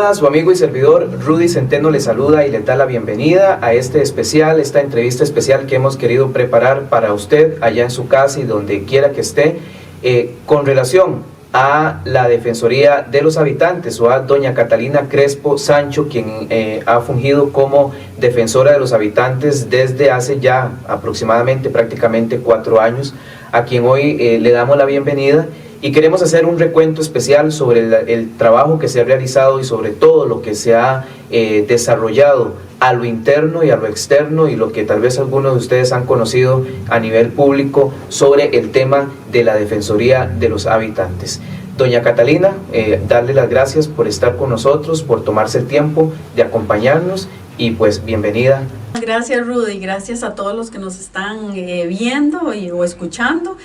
Hola, su amigo y servidor Rudy Centeno le saluda y le da la bienvenida a esta entrevista especial que hemos querido preparar para usted allá en su casa y donde quiera que esté, con relación a la Defensoría de los Habitantes o a doña Catalina Crespo Sancho, quien ha fungido como defensora de los habitantes desde hace ya aproximadamente prácticamente 4 años, a quien hoy le damos la bienvenida. Y queremos hacer un recuento especial sobre el trabajo que se ha realizado y sobre todo lo que se ha desarrollado a lo interno y a lo externo y lo que tal vez algunos de ustedes han conocido a nivel público sobre el tema de la Defensoría de los Habitantes. Doña Catalina, darle las gracias por estar con nosotros, por tomarse el tiempo de acompañarnos y pues bienvenida. Gracias Rudy, gracias a todos los que nos están viendo o escuchando.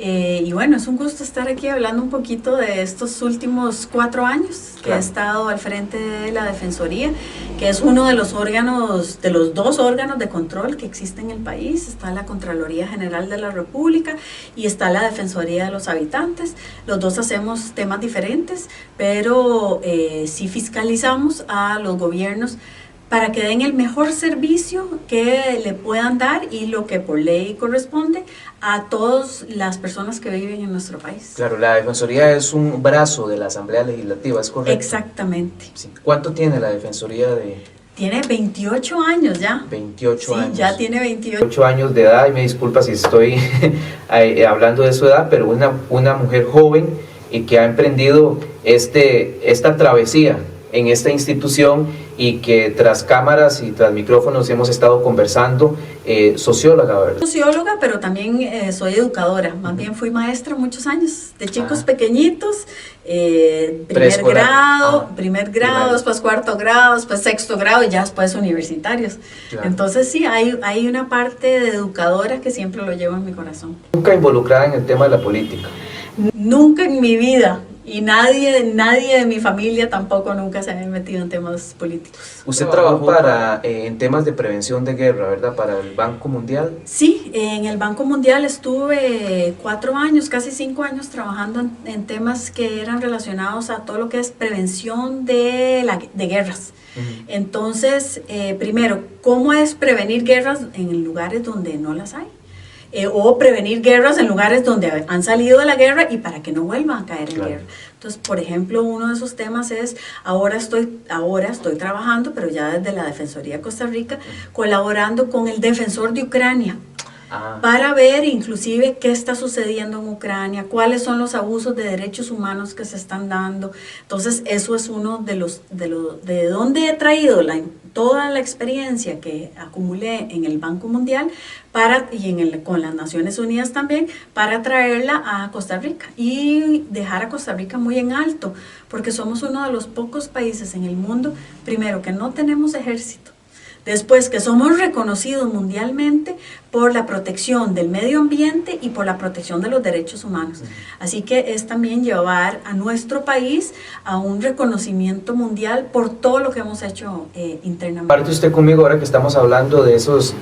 Y bueno, es un gusto estar aquí hablando un poquito de estos últimos 4 años que he estado al frente de la Defensoría, que es uno de los órganos, de los 2 órganos de control que existen en el país. Está la Contraloría General de la República y está la Defensoría de los Habitantes. Los 2 hacemos temas diferentes, pero sí fiscalizamos a los gobiernos para que den el mejor servicio que le puedan dar y lo que por ley corresponde a todas las personas que viven en nuestro país. Claro, la Defensoría es un brazo de la Asamblea Legislativa, ¿es correcto? Exactamente. Sí. ¿Cuánto tiene la Defensoría de...? Tiene 28 años ya. 28 años. Sí, ya tiene 28 años de edad, y me disculpa si estoy hablando de su edad, pero una mujer joven y que ha emprendido esta travesía en esta institución y que tras cámaras y tras micrófonos hemos estado conversando, socióloga, ¿verdad? Socióloga, pero también soy educadora, más bien fui maestra muchos años, de chicos pequeñitos, primer grado, después 4º grado, después 6º grado y ya después universitarios. Claro. Entonces sí, hay una parte de educadora que siempre lo llevo en mi corazón. ¿Nunca involucrada en el tema de la política? Nunca en mi vida. Y nadie de mi familia tampoco nunca se había metido en temas políticos. Usted trabajó en temas de prevención de guerra, ¿verdad? Para el Banco Mundial. Sí, en el Banco Mundial estuve 4 años, casi 5 años trabajando en temas que eran relacionados a todo lo que es prevención de guerras. Entonces, primero, ¿cómo es prevenir guerras en lugares donde no las hay? O prevenir guerras en lugares donde han salido de la guerra y para que no vuelvan a caer en guerra. Entonces, por ejemplo, uno de esos temas es, ahora estoy trabajando, pero ya desde la Defensoría de Costa Rica, colaborando con el defensor de Ucrania, para ver inclusive qué está sucediendo en Ucrania, cuáles son los abusos de derechos humanos que se están dando. Entonces, eso es uno de donde he traído toda la experiencia que acumulé en el Banco Mundial con las Naciones Unidas también, para traerla a Costa Rica y dejar a Costa Rica muy en alto, porque somos uno de los pocos países en el mundo, primero, que no tenemos ejército. Después, que somos reconocidos mundialmente por la protección del medio ambiente y por la protección de los derechos humanos. Así que es también llevar a nuestro país a un reconocimiento mundial por todo lo que hemos hecho internamente. Parte usted conmigo ahora que estamos hablando de esas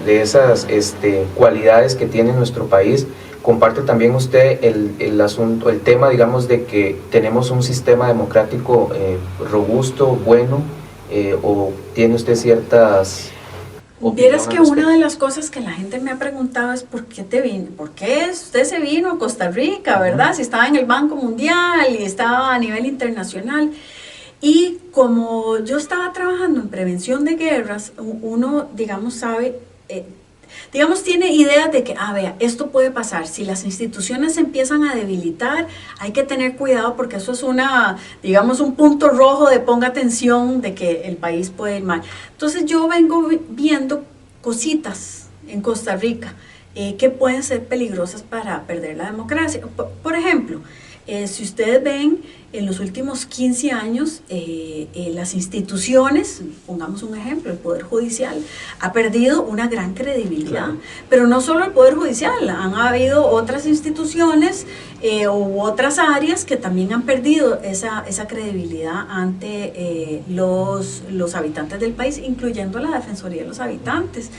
cualidades que tiene nuestro país. Comparte también usted el tema, digamos, de que tenemos un sistema democrático robusto, bueno, o tiene usted ciertas... Vieras que una de las cosas que la gente me ha preguntado es ¿por qué usted se vino a Costa Rica, verdad? Si estaba en el Banco Mundial y estaba a nivel internacional. Y como yo estaba trabajando en prevención de guerras, uno, digamos, sabe... tiene ideas de que, vea, esto puede pasar, si las instituciones se empiezan a debilitar, hay que tener cuidado porque eso es un punto rojo de ponga atención de que el país puede ir mal. Entonces yo vengo viendo cositas en Costa Rica que pueden ser peligrosas para perder la democracia. Por ejemplo, si ustedes ven, en los últimos 15 años, las instituciones, pongamos un ejemplo, el Poder Judicial, ha perdido una gran credibilidad. Claro. Pero no solo el Poder Judicial, han habido otras instituciones u otras áreas que también han perdido esa credibilidad ante los habitantes del país, incluyendo la Defensoría de los Habitantes.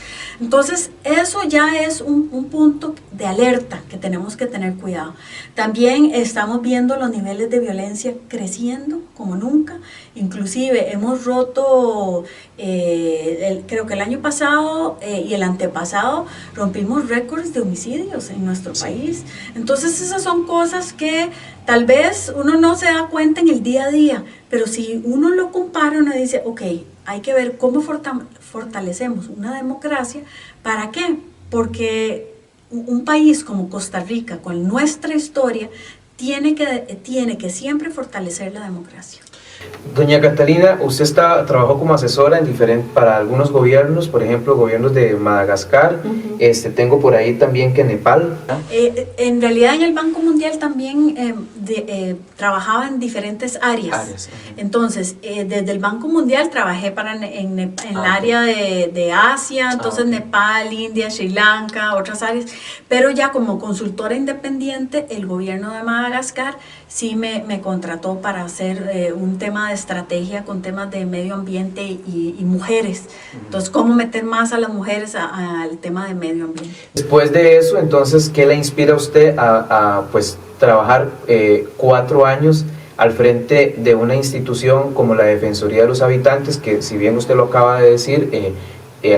Entonces, eso ya es un punto de alerta que tenemos que tener cuidado. También estamos estamos viendo los niveles de violencia creciendo como nunca. Inclusive hemos roto, creo que el año pasado y el antepasado rompimos récords de homicidios en nuestro país. Entonces esas son cosas que tal vez uno no se da cuenta en el día a día, pero si uno lo compara, uno dice, ok, hay que ver cómo fortalecemos una democracia. ¿Para qué? Porque un país como Costa Rica, con nuestra historia, tiene que siempre fortalecer la democracia. Doña Catalina, usted trabajó como asesora para algunos gobiernos, por ejemplo, gobiernos de Madagascar, tengo por ahí también que Nepal. En realidad en el Banco Mundial también trabajaba en diferentes áreas. Entonces, desde el Banco Mundial trabajé en el área de Asia, entonces Nepal, India, Sri Lanka, otras áreas, pero ya como consultora independiente, el gobierno de Madagascar sí me contrató para hacer un tema de estrategia con temas de medio ambiente y mujeres. Entonces, ¿cómo meter más a las mujeres al tema de medio ambiente? Después de eso, entonces, ¿qué le inspira a usted a trabajar 4 años al frente de una institución como la Defensoría de los Habitantes, que si bien usted lo acaba de decir,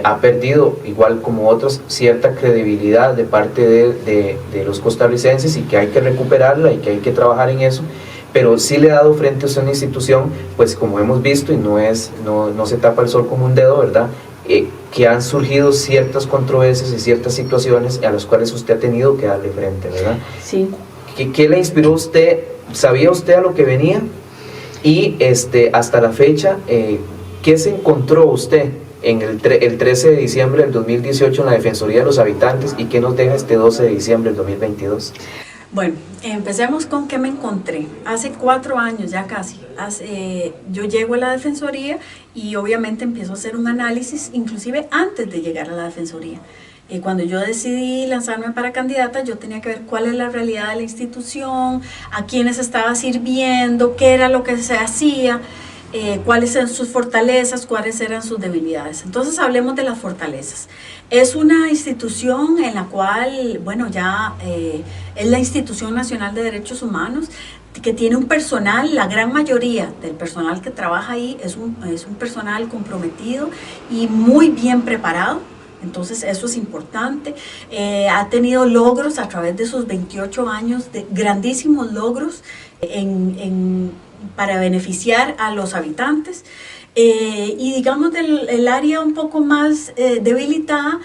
ha perdido, igual como otros, cierta credibilidad de parte de los costarricenses y que hay que recuperarla y que hay que trabajar en eso, pero sí le ha dado frente a una institución, pues como hemos visto, y no se tapa el sol como un dedo, ¿verdad?, que han surgido ciertas controversias y ciertas situaciones a las cuales usted ha tenido que darle frente, ¿verdad? Sí. ¿Qué le inspiró a usted? ¿Sabía usted a lo que venía? Y hasta la fecha, ¿qué se encontró usted en el 13 de diciembre del 2018 en la Defensoría de los Habitantes y qué nos deja este 12 de diciembre del 2022? Bueno, empecemos con qué me encontré. Hace 4 años ya casi, yo llego a la Defensoría y obviamente empiezo a hacer un análisis, inclusive antes de llegar a la Defensoría. Cuando yo decidí lanzarme para candidata, yo tenía que ver cuál es la realidad de la institución, a quiénes estaba sirviendo, qué era lo que se hacía, cuáles eran sus fortalezas, cuáles eran sus debilidades. Entonces hablemos de las fortalezas. Es una institución en la cual, bueno, ya es la Institución Nacional de Derechos Humanos, que tiene un personal, la gran mayoría del personal que trabaja ahí es un personal comprometido y muy bien preparado. Entonces eso es importante. Ha tenido logros a través de sus 28 años, de grandísimos logros para beneficiar a los habitantes. Y digamos del área un poco más debilitada,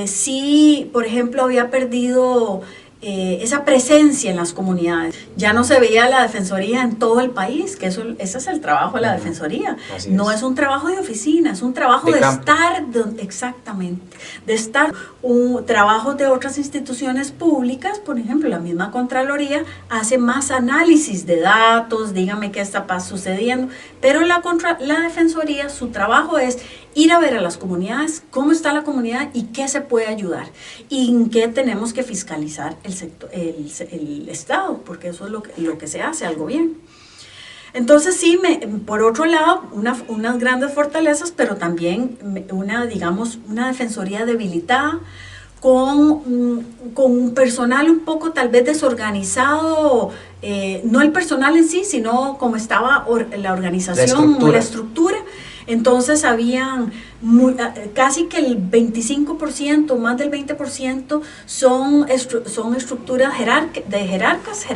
sí, por ejemplo, había perdido esa presencia en las comunidades. Ya no se veía la Defensoría en todo el país, que ese es el trabajo de la Defensoría. No es un trabajo de oficina, es un trabajo de estar, exactamente, de estar. Trabajos de otras instituciones públicas, por ejemplo, la misma Contraloría hace más análisis de datos, dígame qué está sucediendo, pero la Defensoría, su trabajo es ir a ver a las comunidades, cómo está la comunidad y qué se puede ayudar y en qué tenemos que fiscalizar el Estado, porque eso es lo que se hace al gobierno. Entonces sí, por otro lado, unas grandes fortalezas, pero también una defensoría debilitada, con un personal un poco tal vez desorganizado, no el personal en sí, sino como estaba la organización, la estructura. Entonces habían casi que el 25%, más del 20% son estructuras jerárquicas.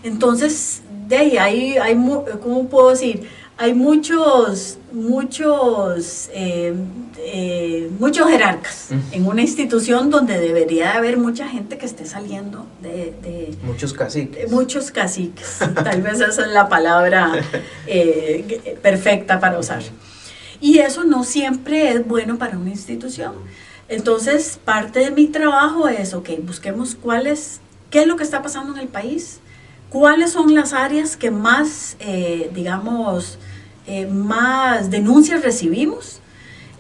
Entonces, de ahí hay ¿cómo puedo decir? Hay muchos jerarcas en una institución donde debería de haber mucha gente que esté saliendo de muchos caciques, tal vez esa es la palabra perfecta para usar. Y eso no siempre es bueno para una institución. Entonces, parte de mi trabajo es, busquemos qué es lo que está pasando en el país, cuáles son las áreas que más, más denuncias recibimos,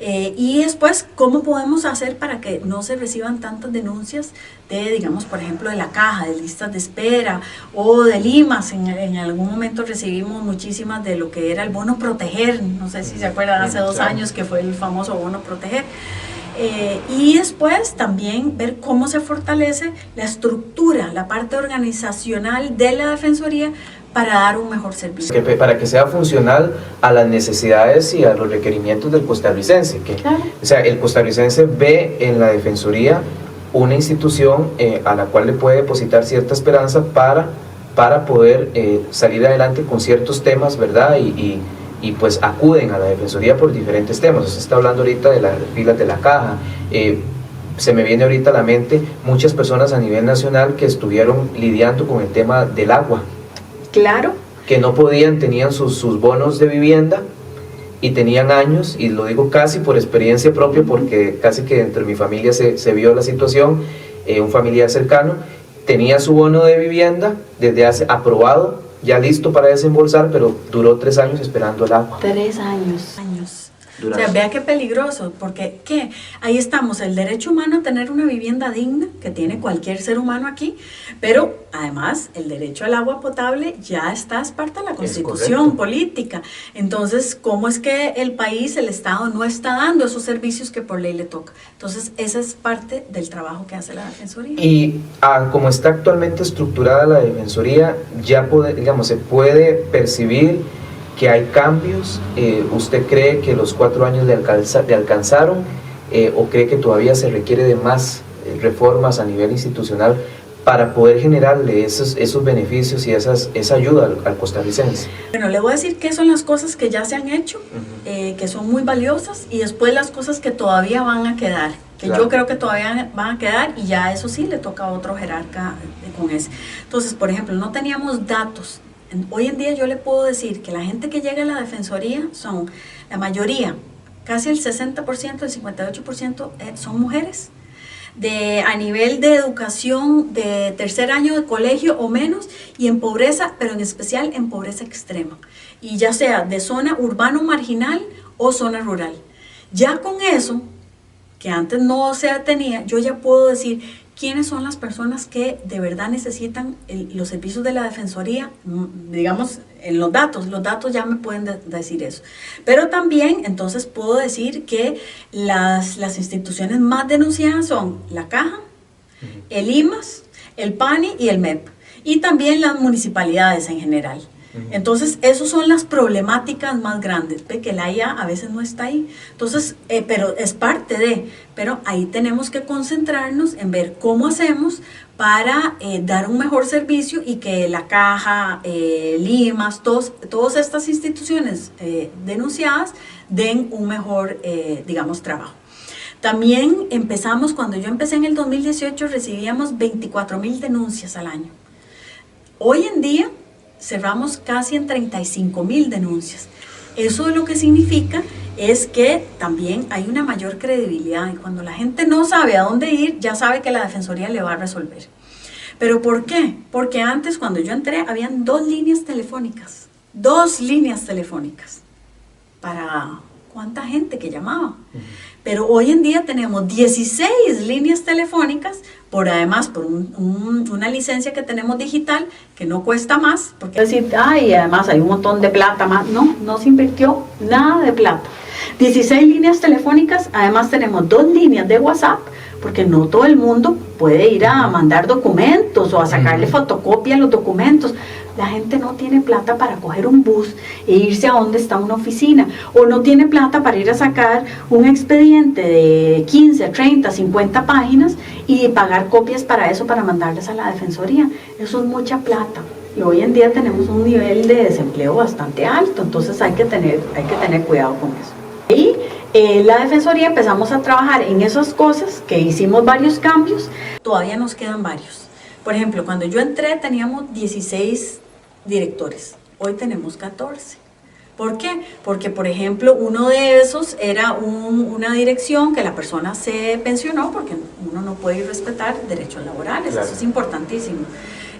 y después cómo podemos hacer para que no se reciban tantas denuncias por ejemplo, de la caja, de listas de espera o de limas. En algún momento recibimos muchísimas de lo que era el bono proteger, no sé si se acuerdan, hace 2 años que fue el famoso bono proteger. Y después también ver cómo se fortalece la estructura, la parte organizacional de la Defensoría para dar un mejor servicio. Para que sea funcional a las necesidades y a los requerimientos del costarricense. Claro. O sea, el costarricense ve en la Defensoría una institución a la cual le puede depositar cierta esperanza para poder salir adelante con ciertos temas, ¿verdad? Y pues acuden a la Defensoría por diferentes temas. Se está hablando ahorita de las filas de la caja. Se me viene ahorita a la mente muchas personas a nivel nacional que estuvieron lidiando con el tema del agua. Claro. Que no podían, tenían sus bonos de vivienda y tenían años, y lo digo casi por experiencia propia porque casi que dentro de mi familia se vio la situación. Un familiar cercano tenía su bono de vivienda desde hace aprobado, ya listo para desembolsar, pero duró 3 años esperando el agua. 3 años. O sea, vea qué peligroso, porque ¿qué? Ahí estamos, el derecho humano a tener una vivienda digna, que tiene cualquier ser humano aquí, pero además el derecho al agua potable ya está, es parte de la Constitución política. Entonces, ¿cómo es que el país, el Estado, no está dando esos servicios que por ley le toca? Entonces, esa es parte del trabajo que hace la Defensoría. Y como está actualmente estructurada la Defensoría, ya se puede percibir que hay cambios. ¿Usted cree que los 4 años le alcanzaron o cree que todavía se requiere de más reformas a nivel institucional para poder generarle esos beneficios y esa ayuda al costarricense? Bueno, le voy a decir qué son las cosas que ya se han hecho, que son muy valiosas, y después las cosas que todavía van a quedar, que claro, yo creo que todavía van a quedar, y ya eso sí le toca a otro jerarca con eso. Entonces, por ejemplo, no teníamos datos. Hoy en día yo le puedo decir que la gente que llega a la Defensoría son, la mayoría, casi el 60%, el 58% son mujeres. A nivel de educación de 3er año de colegio o menos, y en pobreza, pero en especial en pobreza extrema. Y ya sea de zona urbano marginal o zona rural. Ya con eso, que antes no se tenía, yo ya puedo decir quiénes son las personas que de verdad necesitan los servicios de la Defensoría, digamos, en los datos ya me pueden decir eso. Pero también, entonces, puedo decir que las instituciones más denunciadas son la Caja, el IMAS, el PANI y el MEP, y también las municipalidades en general. Entonces, esas son las problemáticas más grandes, que la IA a veces no está ahí. Entonces, pero es parte pero ahí tenemos que concentrarnos en ver cómo hacemos para dar un mejor servicio y que la Caja, Limas, todas estas instituciones denunciadas den un mejor, digamos, trabajo. También empezamos, cuando yo empecé en el 2018, recibíamos 24,000 denuncias al año. Hoy en día, cerramos casi en 35,000 denuncias. Eso lo que significa es que también hay una mayor credibilidad, y cuando la gente no sabe a dónde ir, ya sabe que la Defensoría le va a resolver. ¿Pero por qué? Porque antes, cuando yo entré, habían 2 líneas telefónicas. 2 líneas telefónicas. ¿Para cuánta gente que llamaba? Pero hoy en día tenemos 16 líneas telefónicas, además por una licencia que tenemos digital, que no cuesta más. Porque decir, y además hay un montón de plata más. No se invirtió nada de plata. 16 líneas telefónicas, además tenemos 2 líneas de WhatsApp, porque no todo el mundo puede ir a mandar documentos o a sacarle fotocopia a los documentos. La gente no tiene plata para coger un bus e irse a donde está una oficina, o no tiene plata para ir a sacar un expediente de 15, 30, 50 páginas y pagar copias para eso, para mandarles a la Defensoría. Eso es mucha plata. Y hoy en día tenemos un nivel de desempleo bastante alto, entonces hay que tener cuidado con eso. Y la Defensoría empezamos a trabajar en esas cosas, que hicimos varios cambios. Todavía nos quedan varios. Por ejemplo, cuando yo entré teníamos 16 directores, hoy tenemos 14. ¿Por qué? Porque, por ejemplo, uno de esos era una dirección que la persona se pensionó, porque uno no puede respetar derechos laborales, claro. Eso es importantísimo.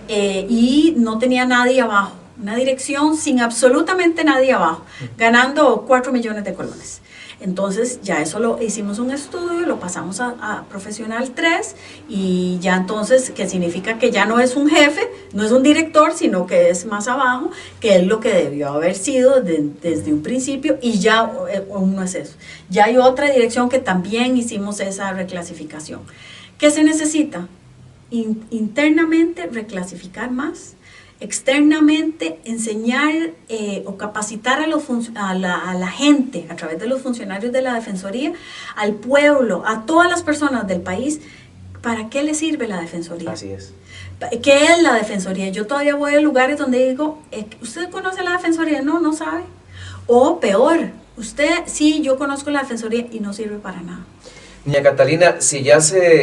Y no tenía nadie abajo, una dirección sin absolutamente nadie abajo, ganando 4 millones de colones. Entonces ya eso lo hicimos un estudio, lo pasamos a profesional 3 y ya entonces, que significa que ya no es un jefe, no es un director, sino que es más abajo, que es lo que debió haber sido desde un principio, y ya no es eso. Ya hay otra dirección que también hicimos esa reclasificación. ¿Qué se necesita? Internamente reclasificar más, externamente enseñar o capacitar a la gente a través de los funcionarios de la Defensoría, al pueblo, a todas las personas del país, ¿para qué le sirve la Defensoría? Así es. ¿Qué es la Defensoría? Yo todavía voy a lugares donde digo, ¿usted conoce la Defensoría? No, no sabe. O peor, usted, sí, yo conozco la Defensoría y no sirve para nada. Doña Catalina, si ya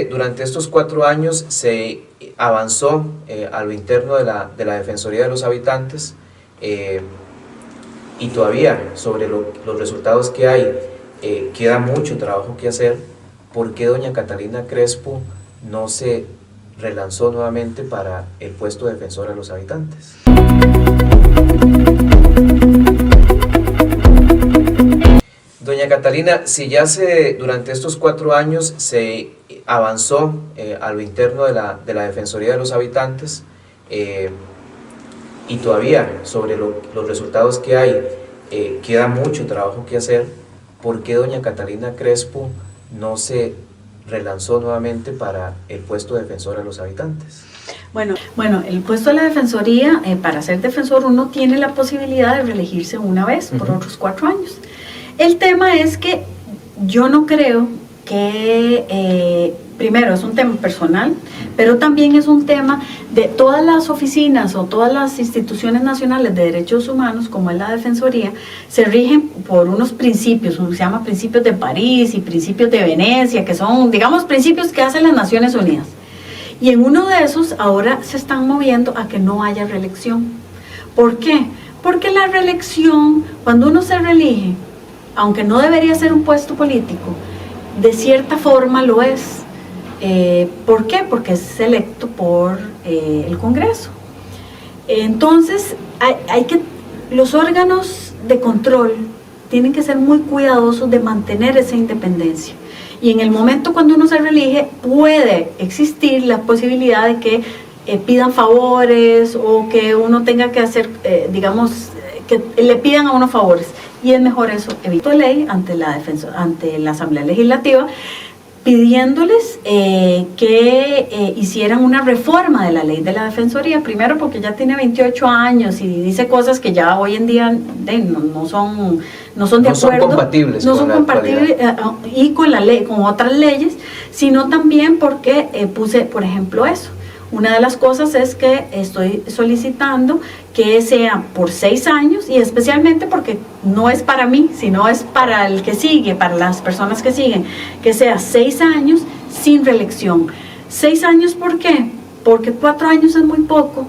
durante estos 4 años se avanzó a lo interno de la Defensoría de los Habitantes, y todavía sobre los resultados que hay, queda mucho trabajo que hacer, ¿por qué doña Catalina Crespo no se relanzó nuevamente para el puesto de defensora de los habitantes? Doña Catalina, si ya durante estos 4 años se avanzó a lo interno de la Defensoría de los Habitantes, y todavía sobre los resultados que hay, queda mucho trabajo que hacer, ¿por qué doña Catalina Crespo no se relanzó nuevamente para el puesto de defensora de los habitantes? Bueno, el puesto de la Defensoría, para ser defensor uno tiene la posibilidad de reelegirse una vez por otros 4 años. El tema es que yo no creo que, primero es un tema personal, pero también es un tema de todas las oficinas o todas las instituciones nacionales de derechos humanos, como es la Defensoría, se rigen por unos principios, se llama principios de París y principios de Venecia, que son, digamos, principios que hacen las Naciones Unidas. Y en uno de esos ahora se están moviendo a que no haya reelección. ¿Por qué? Porque la reelección, cuando uno se reelige, aunque no debería ser un puesto político, de cierta forma lo es. ¿Por qué? Porque es electo por el Congreso. Entonces, los órganos de control tienen que ser muy cuidadosos de mantener esa independencia. Y en el momento cuando uno se reelige, puede existir la posibilidad de que pidan favores o que uno tenga que hacer, que le pidan a uno favores. Y es mejor eso, evito ley ante la Asamblea Legislativa, pidiéndoles que hicieran una reforma de la ley de la Defensoría, primero porque ya tiene 28 años y dice cosas que ya hoy en día no son de acuerdo, son compatibles y con la ley, con otras leyes, sino también porque puse, por ejemplo, eso. Una de las cosas es que estoy solicitando que sea por 6 años, y especialmente porque no es para mí, sino es para el que sigue, para las personas que siguen, que sea 6 años sin reelección. 6 años, ¿por qué? Porque 4 años es muy poco,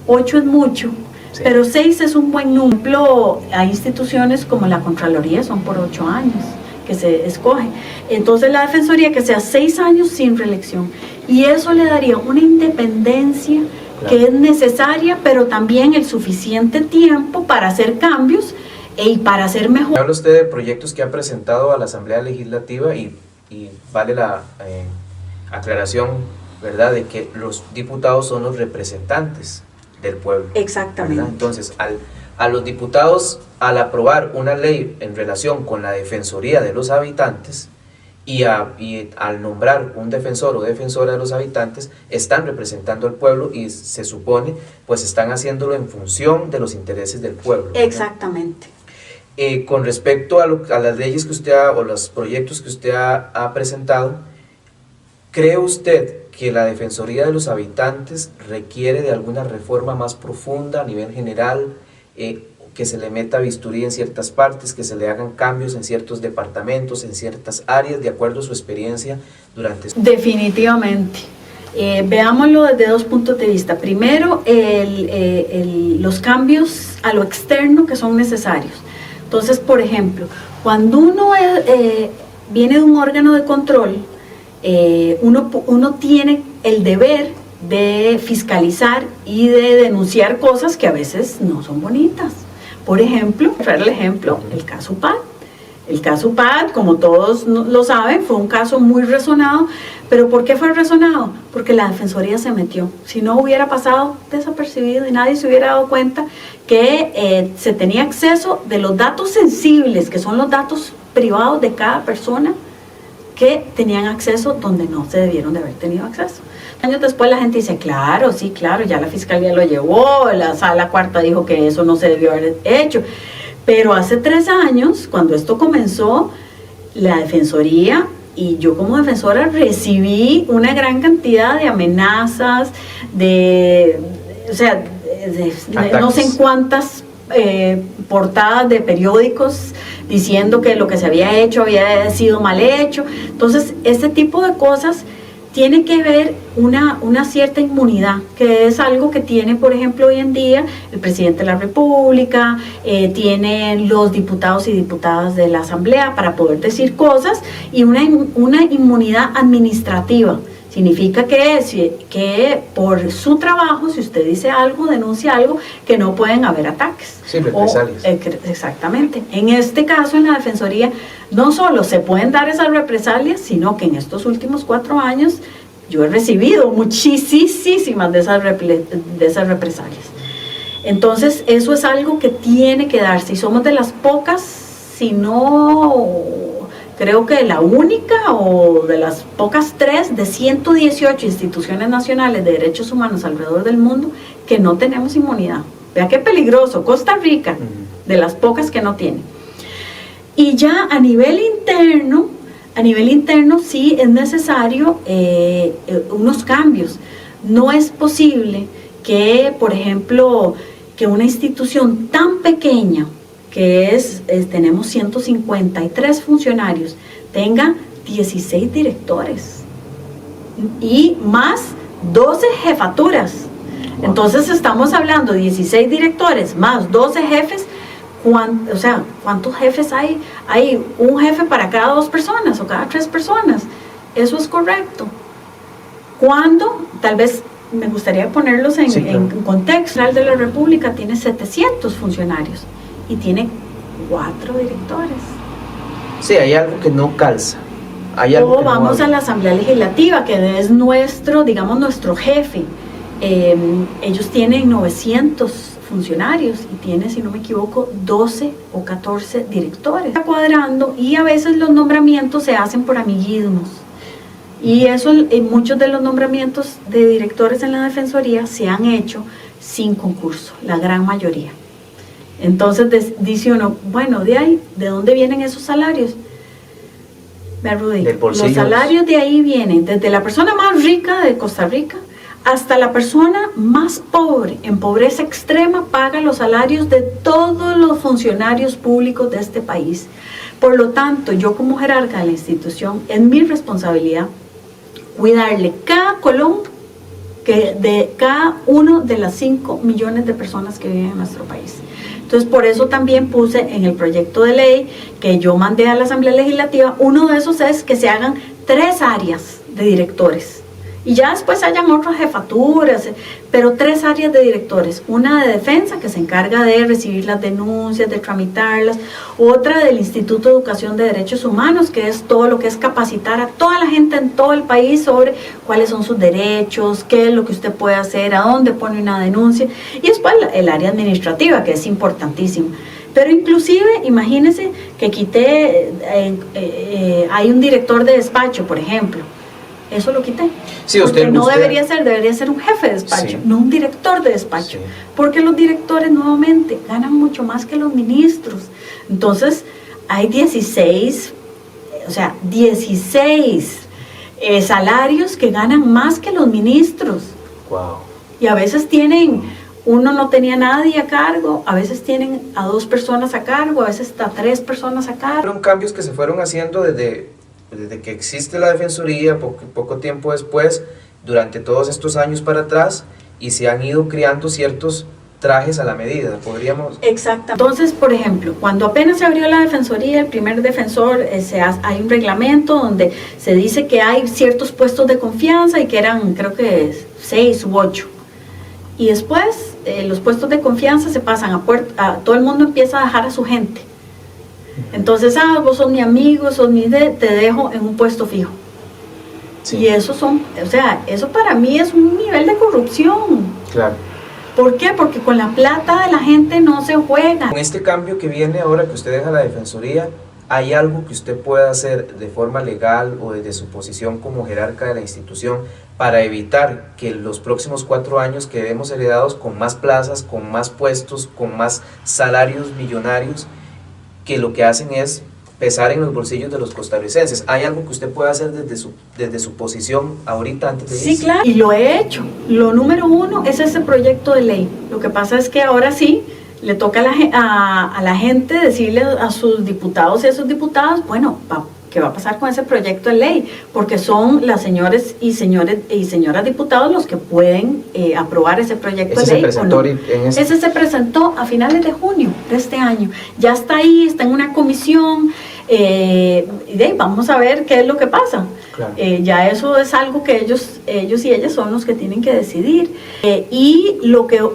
8 es mucho, sí. Pero 6 es un buen número. Hay instituciones como la Contraloría, son por 8 años que se escoge. Entonces la Defensoría que sea 6 años sin reelección, y eso le daría una independencia, claro, que es necesaria, pero también el suficiente tiempo para hacer cambios y para hacer mejor. Habla usted de proyectos que ha presentado a la Asamblea Legislativa y vale la aclaración, ¿verdad?, de que los diputados son los representantes del pueblo. Exactamente. ¿Verdad? Entonces, a los diputados, al aprobar una ley en relación con la Defensoría de los Habitantes y al nombrar un defensor o defensora de los habitantes, están representando al pueblo y se supone pues están haciéndolo en función de los intereses del pueblo, ¿verdad? Exactamente. Con respecto a las leyes que usted o los proyectos que usted ha presentado, ¿cree usted que la Defensoría de los Habitantes requiere de alguna reforma más profunda a nivel general, que se le meta bisturí en ciertas partes, que se le hagan cambios en ciertos departamentos, en ciertas áreas, de acuerdo a su experiencia durante... Definitivamente. Veámoslo desde 2 puntos de vista. Primero, los cambios a lo externo que son necesarios. Entonces, por ejemplo, cuando uno viene de un órgano de control, uno tiene el deber de fiscalizar y de denunciar cosas que a veces no son bonitas. Por ejemplo, el caso PAD. El caso UPAD, como todos lo saben, fue un caso muy resonado. ¿Pero por qué fue resonado? Porque la Defensoría se metió. Si no, hubiera pasado desapercibido y nadie se hubiera dado cuenta que se tenía acceso de los datos sensibles, que son los datos privados de cada persona, que tenían acceso donde no se debieron de haber tenido acceso. Años después la gente dice, claro, sí, claro, ya la Fiscalía lo llevó, la Sala Cuarta dijo que eso no se debió haber hecho. Pero hace 3 años, cuando esto comenzó, la Defensoría y yo como defensora recibí una gran cantidad de amenazas, de no sé en cuántas portadas de periódicos diciendo que lo que se había hecho había sido mal hecho. Entonces, este tipo de cosas tiene que ver una cierta inmunidad, que es algo que tiene, por ejemplo, hoy en día el presidente de la República, tienen los diputados y diputadas de la Asamblea para poder decir cosas, y una inmunidad administrativa. Significa que por su trabajo, si usted dice algo, denuncia algo, que no pueden haber ataques. Sí, represalias. Exactamente. En este caso, en la Defensoría, no solo se pueden dar esas represalias, sino que en estos últimos 4 años yo he recibido muchísimas de esas represalias. Entonces, eso es algo que tiene que darse, y somos de las pocas, si no... creo que la única o de las pocas 3 de 118 instituciones nacionales de derechos humanos alrededor del mundo que no tenemos inmunidad. Vea qué peligroso. Costa Rica, de las pocas que no tiene. Y ya a nivel interno sí es necesario unos cambios. No es posible que, por ejemplo, que una institución tan pequeña, que tenemos 153 funcionarios, tenga 16 directores y más 12 jefaturas. Entonces estamos hablando de 16 directores más 12 jefes. ¿Cuántos jefes hay? Hay un jefe para cada 2 personas o cada 3 personas. ¿Eso es correcto? ¿Cuándo? Tal vez me gustaría ponerlos en contexto. El de la República tiene 700 funcionarios y tiene 4 directores. Sí, hay algo que no calza. Vamos a la Asamblea Legislativa, que es nuestro jefe. Ellos tienen 900 funcionarios y tiene, si no me equivoco, 12 o 14 directores. Está cuadrando, y a veces los nombramientos se hacen por amiguismos. Y eso, muchos de los nombramientos de directores en la Defensoría se han hecho sin concurso, la gran mayoría. Entonces dice uno, bueno, ¿de dónde vienen esos salarios? Vea, Rudy, los salarios de ahí vienen desde la persona más rica de Costa Rica hasta la persona más pobre, en pobreza extrema, paga los salarios de todos los funcionarios públicos de este país. Por lo tanto, yo como jerarca de la institución, es mi responsabilidad cuidarle cada colón de cada uno de las 5 millones de personas que viven en nuestro país. Entonces, por eso también puse en el proyecto de ley que yo mandé a la Asamblea Legislativa, uno de esos es que se hagan 3 áreas de directores. Y ya después hayan otras jefaturas, pero 3 áreas de directores. Una de defensa, que se encarga de recibir las denuncias, de tramitarlas. Otra del Instituto de Educación de Derechos Humanos, que es todo lo que es capacitar a toda la gente en todo el país sobre cuáles son sus derechos, qué es lo que usted puede hacer, a dónde pone una denuncia. Y después el área administrativa, que es importantísima. Pero inclusive, imagínense que hay un director de despacho, por ejemplo. Eso lo quité. Sí, porque debería ser un jefe de despacho, no un director de despacho. Sí. Porque los directores nuevamente ganan mucho más que los ministros. Entonces, hay 16 salarios que ganan más que los ministros. Wow. Y a veces uno no tenía nadie a cargo, a veces tienen a 2 personas a cargo, a veces hasta 3 personas a cargo. Fueron cambios que se fueron haciendo desde que existe la Defensoría, poco tiempo después, durante todos estos años para atrás, y se han ido creando ciertos trajes a la medida, podríamos... Exacto. Entonces, por ejemplo, cuando apenas se abrió la Defensoría, el primer defensor, hay un reglamento donde se dice que hay ciertos puestos de confianza y que eran, creo que 6 u 8. Y después, los puestos de confianza se pasan a todo el mundo empieza a dejar a su gente. Entonces, vos sos mi amigo, te dejo en un puesto fijo. Sí. Y eso eso para mí es un nivel de corrupción. Claro. ¿Por qué? Porque con la plata de la gente no se juega. Con este cambio que viene ahora que usted deja la Defensoría, ¿hay algo que usted pueda hacer de forma legal o desde su posición como jerarca de la institución para evitar que los próximos 4 años quedemos heredados con más plazas, con más puestos, con más salarios millonarios, que lo que hacen es pesar en los bolsillos de los costarricenses? ¿Hay algo que usted pueda hacer desde su posición ahorita antes de irse? Sí, claro, y lo he hecho. Lo número 1 es ese proyecto de ley. Lo que pasa es que ahora sí le toca a la gente decirle a sus diputados y a sus diputadas, bueno, ¿qué va a pasar con ese proyecto de ley? Porque son las señores y señoras diputados los que pueden aprobar ese proyecto de ley. Ese se presentó a finales de junio de este año. Ya está ahí, está en una comisión. Vamos a ver qué es lo que pasa. Claro. Ya eso es algo que ellos y ellas son los que tienen que decidir. Y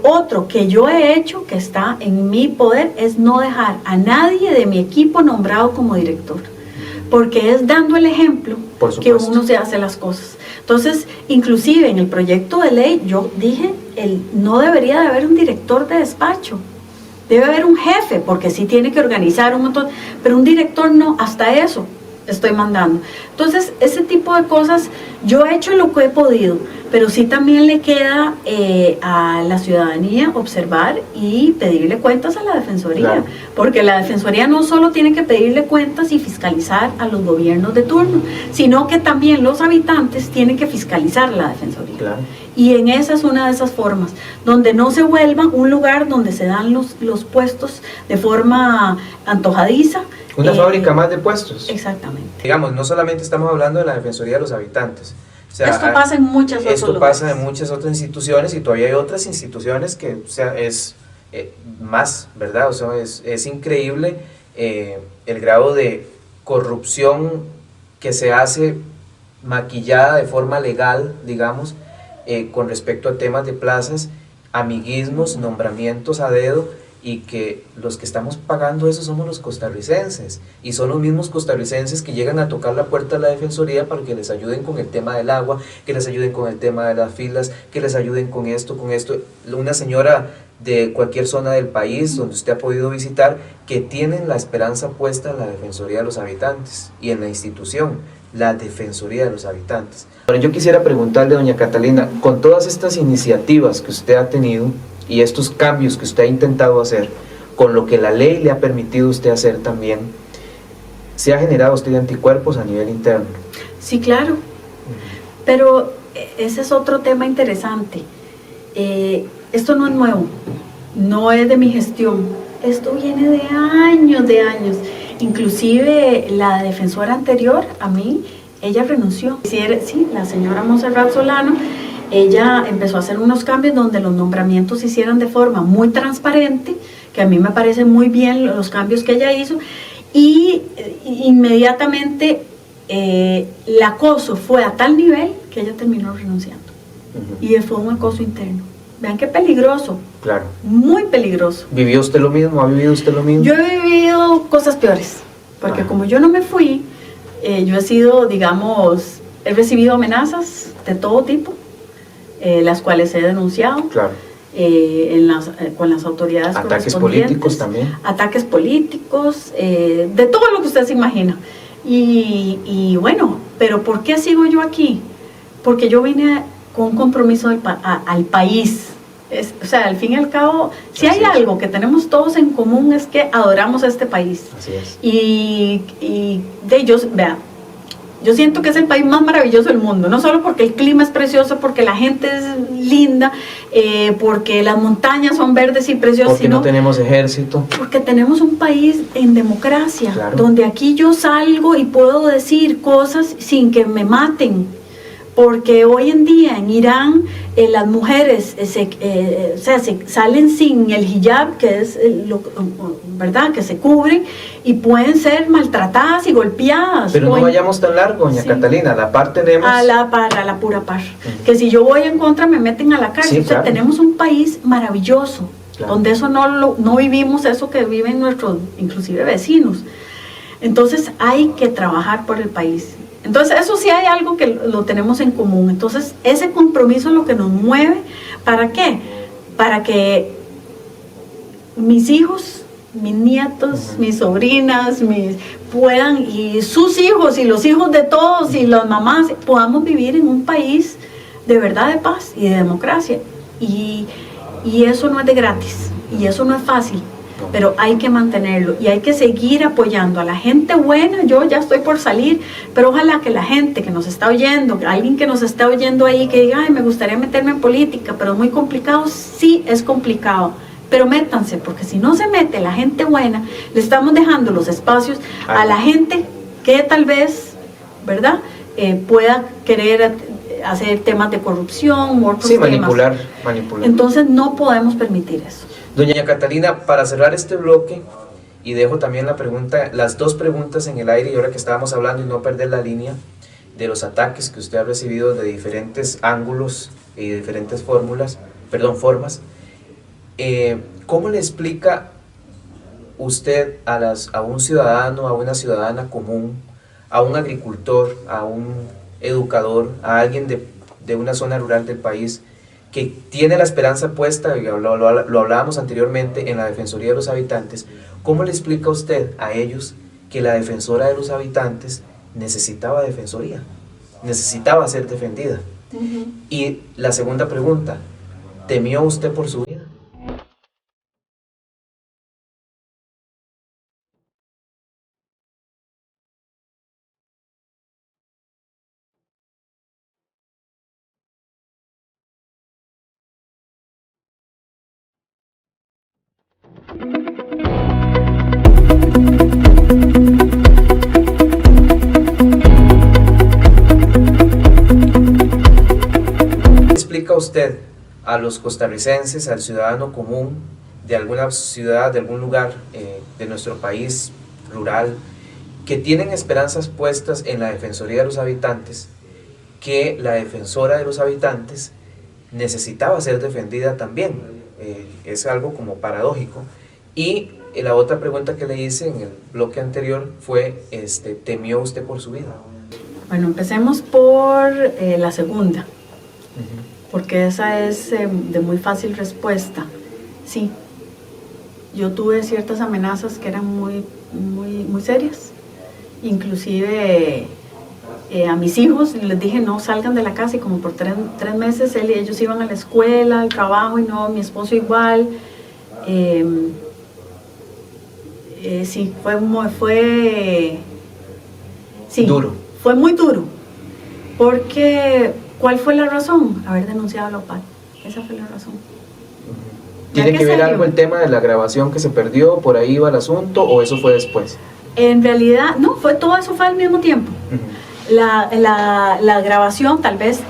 otro que yo he hecho, que está en mi poder, es no dejar a nadie de mi equipo nombrado como director, porque es dando el ejemplo que uno se hace las cosas. Entonces, inclusive en el proyecto de ley yo dije, no debería de haber un director de despacho. Debe haber un jefe, porque sí tiene que organizar un montón, pero un director no, hasta eso estoy mandando. Entonces, ese tipo de cosas, yo he hecho lo que he podido, pero sí también le queda a la ciudadanía observar y pedirle cuentas a la Defensoría, claro. Porque la Defensoría no solo tiene que pedirle cuentas y fiscalizar a los gobiernos de turno, sino que también los habitantes tienen que fiscalizar a la Defensoría. Claro. Y en esa es una de esas formas, donde no se vuelva un lugar donde se dan los puestos de forma antojadiza. Una fábrica más de puestos. Exactamente. Digamos, no solamente estamos hablando de la Defensoría de los Habitantes. O sea, esto pasa en muchas otras Esto pasa en muchas otras instituciones y todavía hay otras instituciones que, es más, ¿verdad? O sea, es increíble el grado de corrupción que se hace maquillada de forma legal, digamos, con respecto a temas de plazas, amiguismos, nombramientos a dedo, y que los que estamos pagando eso somos los costarricenses, y son los mismos costarricenses que llegan a tocar la puerta de la Defensoría para que les ayuden con el tema del agua, que les ayuden con el tema de las filas, que les ayuden con esto. Una señora de cualquier zona del país donde usted ha podido visitar, que tienen la esperanza puesta en la Defensoría de los Habitantes y en la institución, la Defensoría de los Habitantes. Bueno, yo quisiera preguntarle, doña Catalina, con todas estas iniciativas que usted ha tenido y estos cambios que usted ha intentado hacer, con lo que la ley le ha permitido a usted hacer también, ¿se ha generado usted anticuerpos a nivel interno? Sí, claro, pero ese es otro tema interesante. Esto no es nuevo, no es de mi gestión, esto viene de años. Inclusive la defensora anterior a mí, ella renunció. Sí, la señora Montserrat Solano, ella empezó a hacer unos cambios donde los nombramientos se hicieran de forma muy transparente, que a mí me parece muy bien los cambios que ella hizo, y inmediatamente el acoso fue a tal nivel que ella terminó renunciando. Y fue un acoso interno. Vean qué peligroso. Claro. Muy peligroso. ¿Vivió usted lo mismo? ¿Ha vivido usted lo mismo? Yo he vivido cosas peores, porque como yo no me fui, yo he sido, digamos, he recibido amenazas de todo tipo, las cuales he denunciado. Claro. Con las autoridades correspondientes. ¿Ataques políticos también? Ataques políticos, de todo lo que usted se imagina. Y bueno, pero ¿por qué sigo yo aquí? Porque yo vine con un compromiso al país. O sea, al fin y al cabo, si hay algo que tenemos todos en común es que adoramos a este país. Así es. Yo siento que es el país más maravilloso del mundo, no solo porque el clima es precioso, porque la gente es linda, porque las montañas son verdes y preciosas, porque no tenemos ejército. Porque tenemos un país en democracia, claro. Donde aquí yo salgo y puedo decir cosas sin que me maten. Porque hoy en día en Irán las mujeres salen sin el hijab, que es ¿verdad? Que se cubren, y pueden ser maltratadas y golpeadas. Pero no vayamos tan largo, doña Catalina, a la par tenemos... A la pura par. Que si yo voy en contra me meten a la cárcel. Sí, claro. Tenemos un país maravilloso, claro. Donde eso no vivimos, eso que viven nuestros, inclusive vecinos. Entonces hay que trabajar por el país. Entonces eso sí hay algo que lo tenemos en común. Entonces ese compromiso es lo que nos mueve. ¿Para qué? Para que mis hijos, mis nietos, mis sobrinas, puedan, y sus hijos y los hijos de todos y las mamás, podamos vivir en un país de verdad, de paz y de democracia. Y eso no es de gratis, y eso no es fácil, pero hay que mantenerlo y hay que seguir apoyando a la gente buena. Yo ya estoy por salir, pero ojalá que la gente que nos está oyendo, alguien que nos está oyendo ahí, que diga, ay, me gustaría meterme en política, pero es muy complicado. Sí, es complicado, pero métanse, porque si no se mete la gente buena, le estamos dejando los espacios a la gente que tal vez, ¿verdad?, pueda querer hacer temas de corrupción u otros temas. Manipular. Entonces no podemos permitir eso. Doña Catalina, para cerrar este bloque, y dejo también la pregunta, las dos preguntas en el aire, y ahora que estábamos hablando y no perder la línea de los ataques que usted ha recibido de diferentes ángulos y de diferentes formas, ¿cómo le explica usted a un ciudadano, a una ciudadana común, a un agricultor, a un educador, a alguien de una zona rural del país, que tiene la esperanza puesta, y lo hablábamos anteriormente, en la Defensoría de los Habitantes? ¿Cómo le explica usted a ellos que la Defensora de los Habitantes necesitaba defensoría, necesitaba ser defendida? Y la segunda pregunta, ¿temió usted por su vida? ¿Explica usted a los costarricenses, al ciudadano común de alguna ciudad, de algún lugar de nuestro país rural, que tienen esperanzas puestas en la Defensoría de los Habitantes, que la Defensora de los Habitantes necesitaba ser defendida también? Es algo como paradójico. Y la otra pregunta que le hice en el bloque anterior fue, ¿temió usted por su vida? Bueno, empecemos por la segunda, porque esa es de muy fácil respuesta. Sí, yo tuve ciertas amenazas que eran muy serias. Inclusive a mis hijos les dije no salgan de la casa, y como por tres meses ellos iban a la escuela, al trabajo, y no, mi esposo igual. Sí, duro. Fue muy duro, porque ¿cuál fue la razón? Haber denunciado a la OPAT. Esa fue la razón. ¿Tiene que ver algo el tema de la grabación que se perdió? ¿Por ahí va el asunto o eso fue después? En realidad, no, todo eso fue al mismo tiempo. La grabación, tal vez,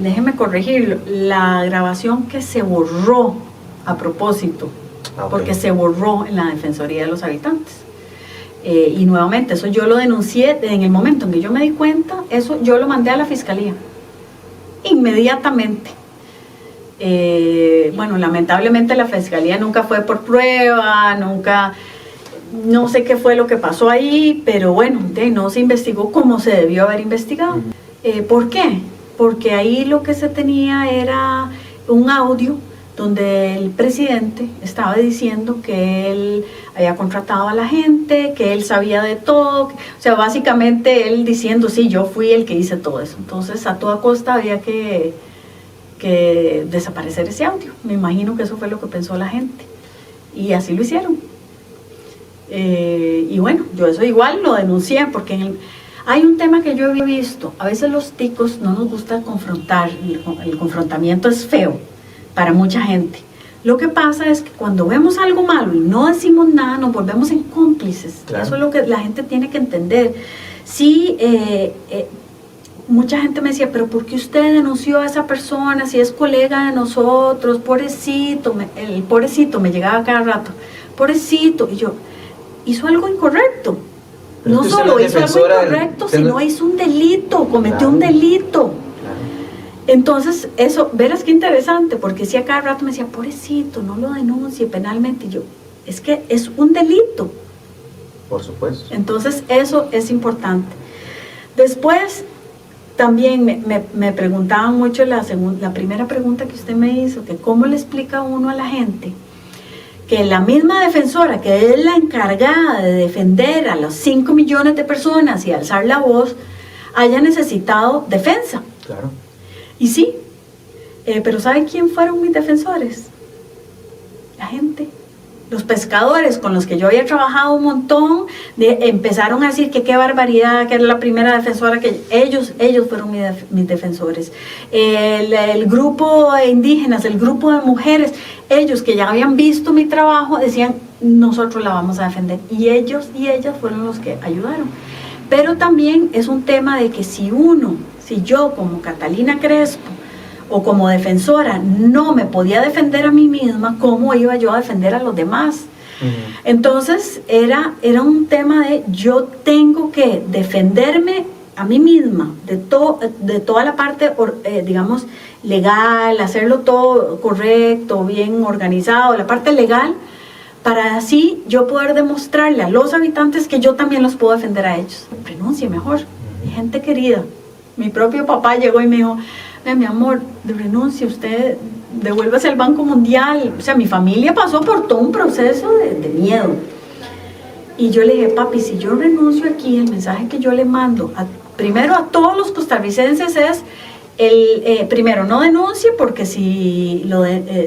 déjeme corregirlo, la grabación que se borró a propósito, porque se borró en la Defensoría de los Habitantes. Y nuevamente, eso yo lo denuncié en el momento en que yo me di cuenta, eso yo lo mandé a la Fiscalía, inmediatamente. Bueno, lamentablemente la Fiscalía nunca fue por prueba, no sé qué fue lo que pasó ahí, pero bueno, no se investigó como se debió haber investigado. ¿Por qué? Porque ahí lo que se tenía era un audio donde el presidente estaba diciendo que él había contratado a la gente, que él sabía de todo, o sea, básicamente él diciendo, sí, yo fui el que hice todo eso. Entonces, a toda costa había que desaparecer ese audio. Me imagino que eso fue lo que pensó la gente, y así lo hicieron. Y bueno, yo eso igual lo denuncié, porque hay un tema que yo he visto, a veces los ticos no nos gusta confrontar, el confrontamiento es feo para mucha gente. Lo que pasa es que cuando vemos algo malo y no decimos nada, nos volvemos en cómplices. Claro. Eso es lo que la gente tiene que entender. Sí, mucha gente me decía, pero ¿por qué usted denunció a esa persona si es colega de nosotros? Pobrecito, el pobrecito me llegaba cada rato, pobrecito, y yo, hizo algo incorrecto. No solo hizo algo incorrecto, sino hizo un delito, cometió un delito. Entonces, eso, verás qué interesante, porque si a cada rato me decía, pobrecito, no lo denuncie penalmente, y yo, es que es un delito. Por supuesto. Entonces eso es importante. Después también me preguntaban mucho la primera pregunta que usted me hizo, que cómo le explica uno a la gente que la misma defensora, que es la encargada de defender a los 5 millones de personas y alzar la voz, haya necesitado defensa. Claro. Y sí, pero ¿sabe quién fueron mis defensores? La gente. Los pescadores con los que yo había trabajado un montón, empezaron a decir que qué barbaridad, que era la primera defensora, que ellos fueron mis defensores. El grupo de indígenas, el grupo de mujeres, ellos que ya habían visto mi trabajo, decían, nosotros la vamos a defender. Y ellos y ellas fueron los que ayudaron. Pero también es un tema de que si yo como Catalina Crespo, o como defensora no me podía defender a mí misma, ¿cómo iba yo a defender a los demás? Entonces era un tema de yo tengo que defenderme a mí misma de toda la parte, digamos, legal, hacerlo todo correcto, bien organizado, la parte legal, para así yo poder demostrarle a los habitantes que yo también los puedo defender a ellos. Renuncie mejor, mi gente querida. Mi propio papá llegó y me dijo, mi amor, renuncie, usted devuélvase al Banco Mundial. O sea, mi familia pasó por todo un proceso de miedo. Y yo le dije, papi, si yo renuncio aquí, el mensaje que yo le mando, primero a todos los costarricenses es, primero, no denuncie, porque si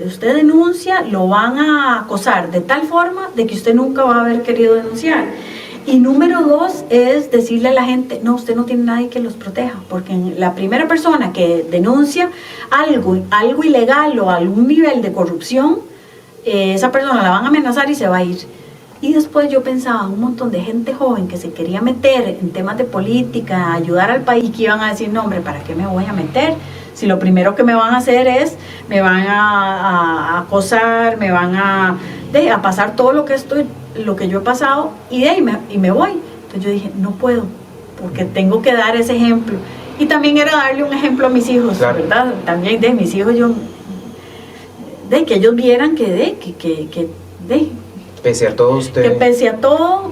usted denuncia, lo van a acosar de tal forma de que usted nunca va a haber querido denunciar. Y número 2 es decirle a la gente, no, usted no tiene nadie que los proteja, porque la primera persona que denuncia algo ilegal o algún nivel de corrupción, esa persona la van a amenazar y se va a ir. Y después yo pensaba, un montón de gente joven que se quería meter en temas de política, ayudar al país, que iban a decir, no hombre, ¿para qué me voy a meter? Si lo primero que me van a hacer es, me van a acosar, me van a pasar todo lo que yo he pasado, y de ahí me voy. Entonces yo dije, no puedo, porque tengo que dar ese ejemplo. Y también era darle un ejemplo a mis hijos, claro. ¿Verdad? También de mis hijos, que ellos vieran que pese a todo usted... Que pese a todo,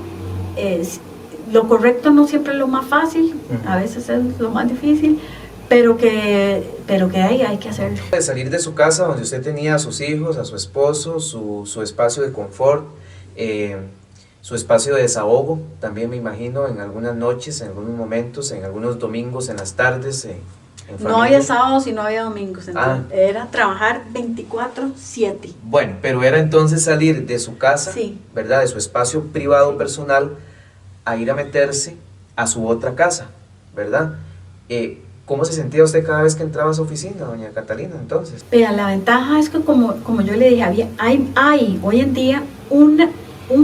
lo correcto no siempre es lo más fácil, a veces es lo más difícil, pero que hay que hacerlo. De salir de su casa donde usted tenía a sus hijos, a su esposo, su espacio de confort, su espacio de desahogo, también me imagino, en algunas noches, en algunos momentos, en algunos domingos, en las tardes, en familia. No había sábados y no había domingos, entonces era trabajar 24/7. Bueno, pero era entonces salir de su casa, sí, ¿verdad? De su espacio privado, personal, a ir a meterse a su otra casa, ¿verdad? ¿Cómo se sentía usted cada vez que entraba a su oficina, doña Catalina, entonces? Vea, la ventaja es que, como yo le dije, hay hoy en día un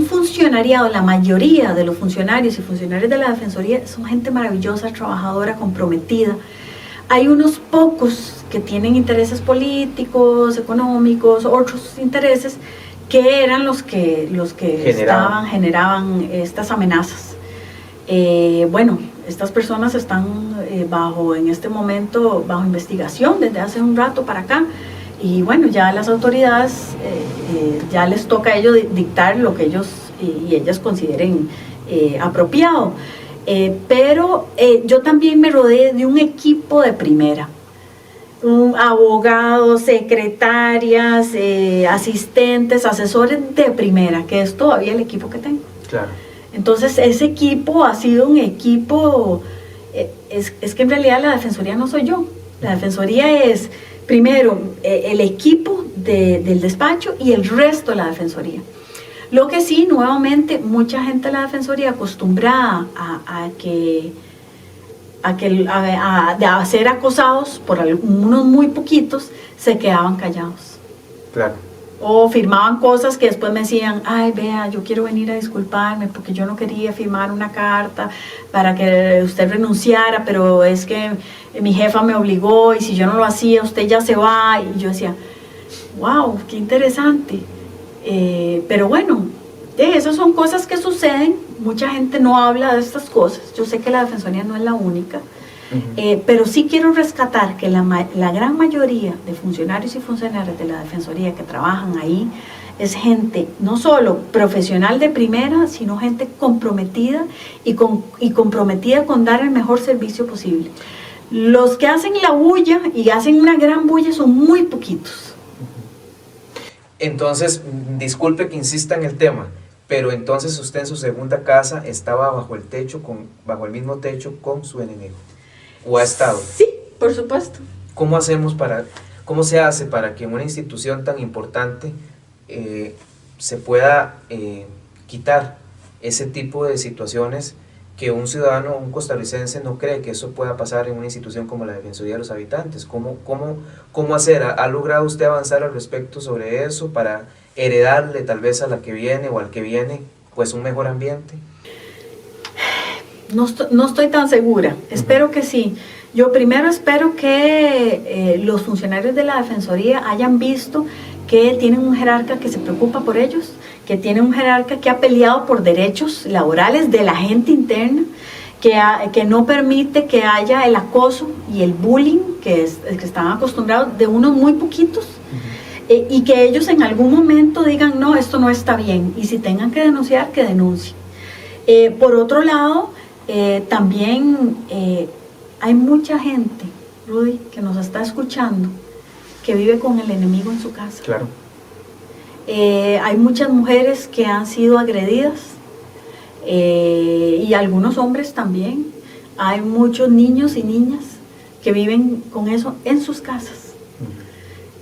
funcionariado, la mayoría de los funcionarios y funcionarios de la Defensoría son gente maravillosa, trabajadora, comprometida. Hay unos pocos que tienen intereses políticos, económicos, otros intereses, que eran los que generaban estas amenazas. Bueno, estas personas están en este momento bajo investigación desde hace un rato para acá, y bueno, ya las autoridades ya les toca a ellos dictar lo que ellos y ellas consideren apropiado. Pero yo también me rodeé de un equipo de primera, abogados, secretarias, asistentes, asesores de primera, que es todavía el equipo que tengo. Claro. Entonces ese equipo ha sido un equipo, es que en realidad la Defensoría no soy yo, la Defensoría es primero el equipo del despacho y el resto de la Defensoría. Lo que sí, nuevamente, mucha gente de la Defensoría acostumbrada a ser acosados por unos muy poquitos, se quedaban callados. Claro. O firmaban cosas que después me decían, ay, vea, yo quiero venir a disculparme porque yo no quería firmar una carta para que usted renunciara, pero es que mi jefa me obligó y si yo no lo hacía, usted ya se va. Y yo decía, wow, qué interesante. Pero bueno, esas son cosas que suceden, mucha gente no habla de estas cosas, yo sé que la Defensoría no es la única, pero sí quiero rescatar que la gran mayoría de funcionarios y funcionarias de la Defensoría que trabajan ahí es gente no solo profesional de primera, sino gente comprometida y comprometida con dar el mejor servicio posible. Los que hacen la bulla y hacen una gran bulla son muy poquitos. Entonces, disculpe que insista en el tema, pero entonces usted en su segunda casa estaba bajo el mismo techo con su enemigo, ¿o ha estado? Sí, por supuesto. ¿Cómo se hace para que en una institución tan importante se pueda quitar ese tipo de situaciones que un ciudadano, un costarricense no cree que eso pueda pasar en una institución como la Defensoría de los Habitantes? ¿Cómo hacer? ¿Ha logrado usted avanzar al respecto sobre eso para heredarle tal vez a la que viene o al que viene pues un mejor ambiente? No estoy tan segura, espero que sí. Yo primero espero que los funcionarios de la Defensoría hayan visto que tienen un jerarca que se preocupa por ellos, que tiene un jerarca que ha peleado por derechos laborales de la gente interna, que no permite que haya el acoso y el bullying que están acostumbrados de unos muy poquitos, y que ellos en algún momento digan, no, esto no está bien, y si tengan que denunciar, que denuncien. Por otro lado, también hay mucha gente, Rudy, que nos está escuchando, que vive con el enemigo en su casa. Claro. Hay muchas mujeres que han sido agredidas, y algunos hombres también. Hay muchos niños y niñas que viven con eso en sus casas.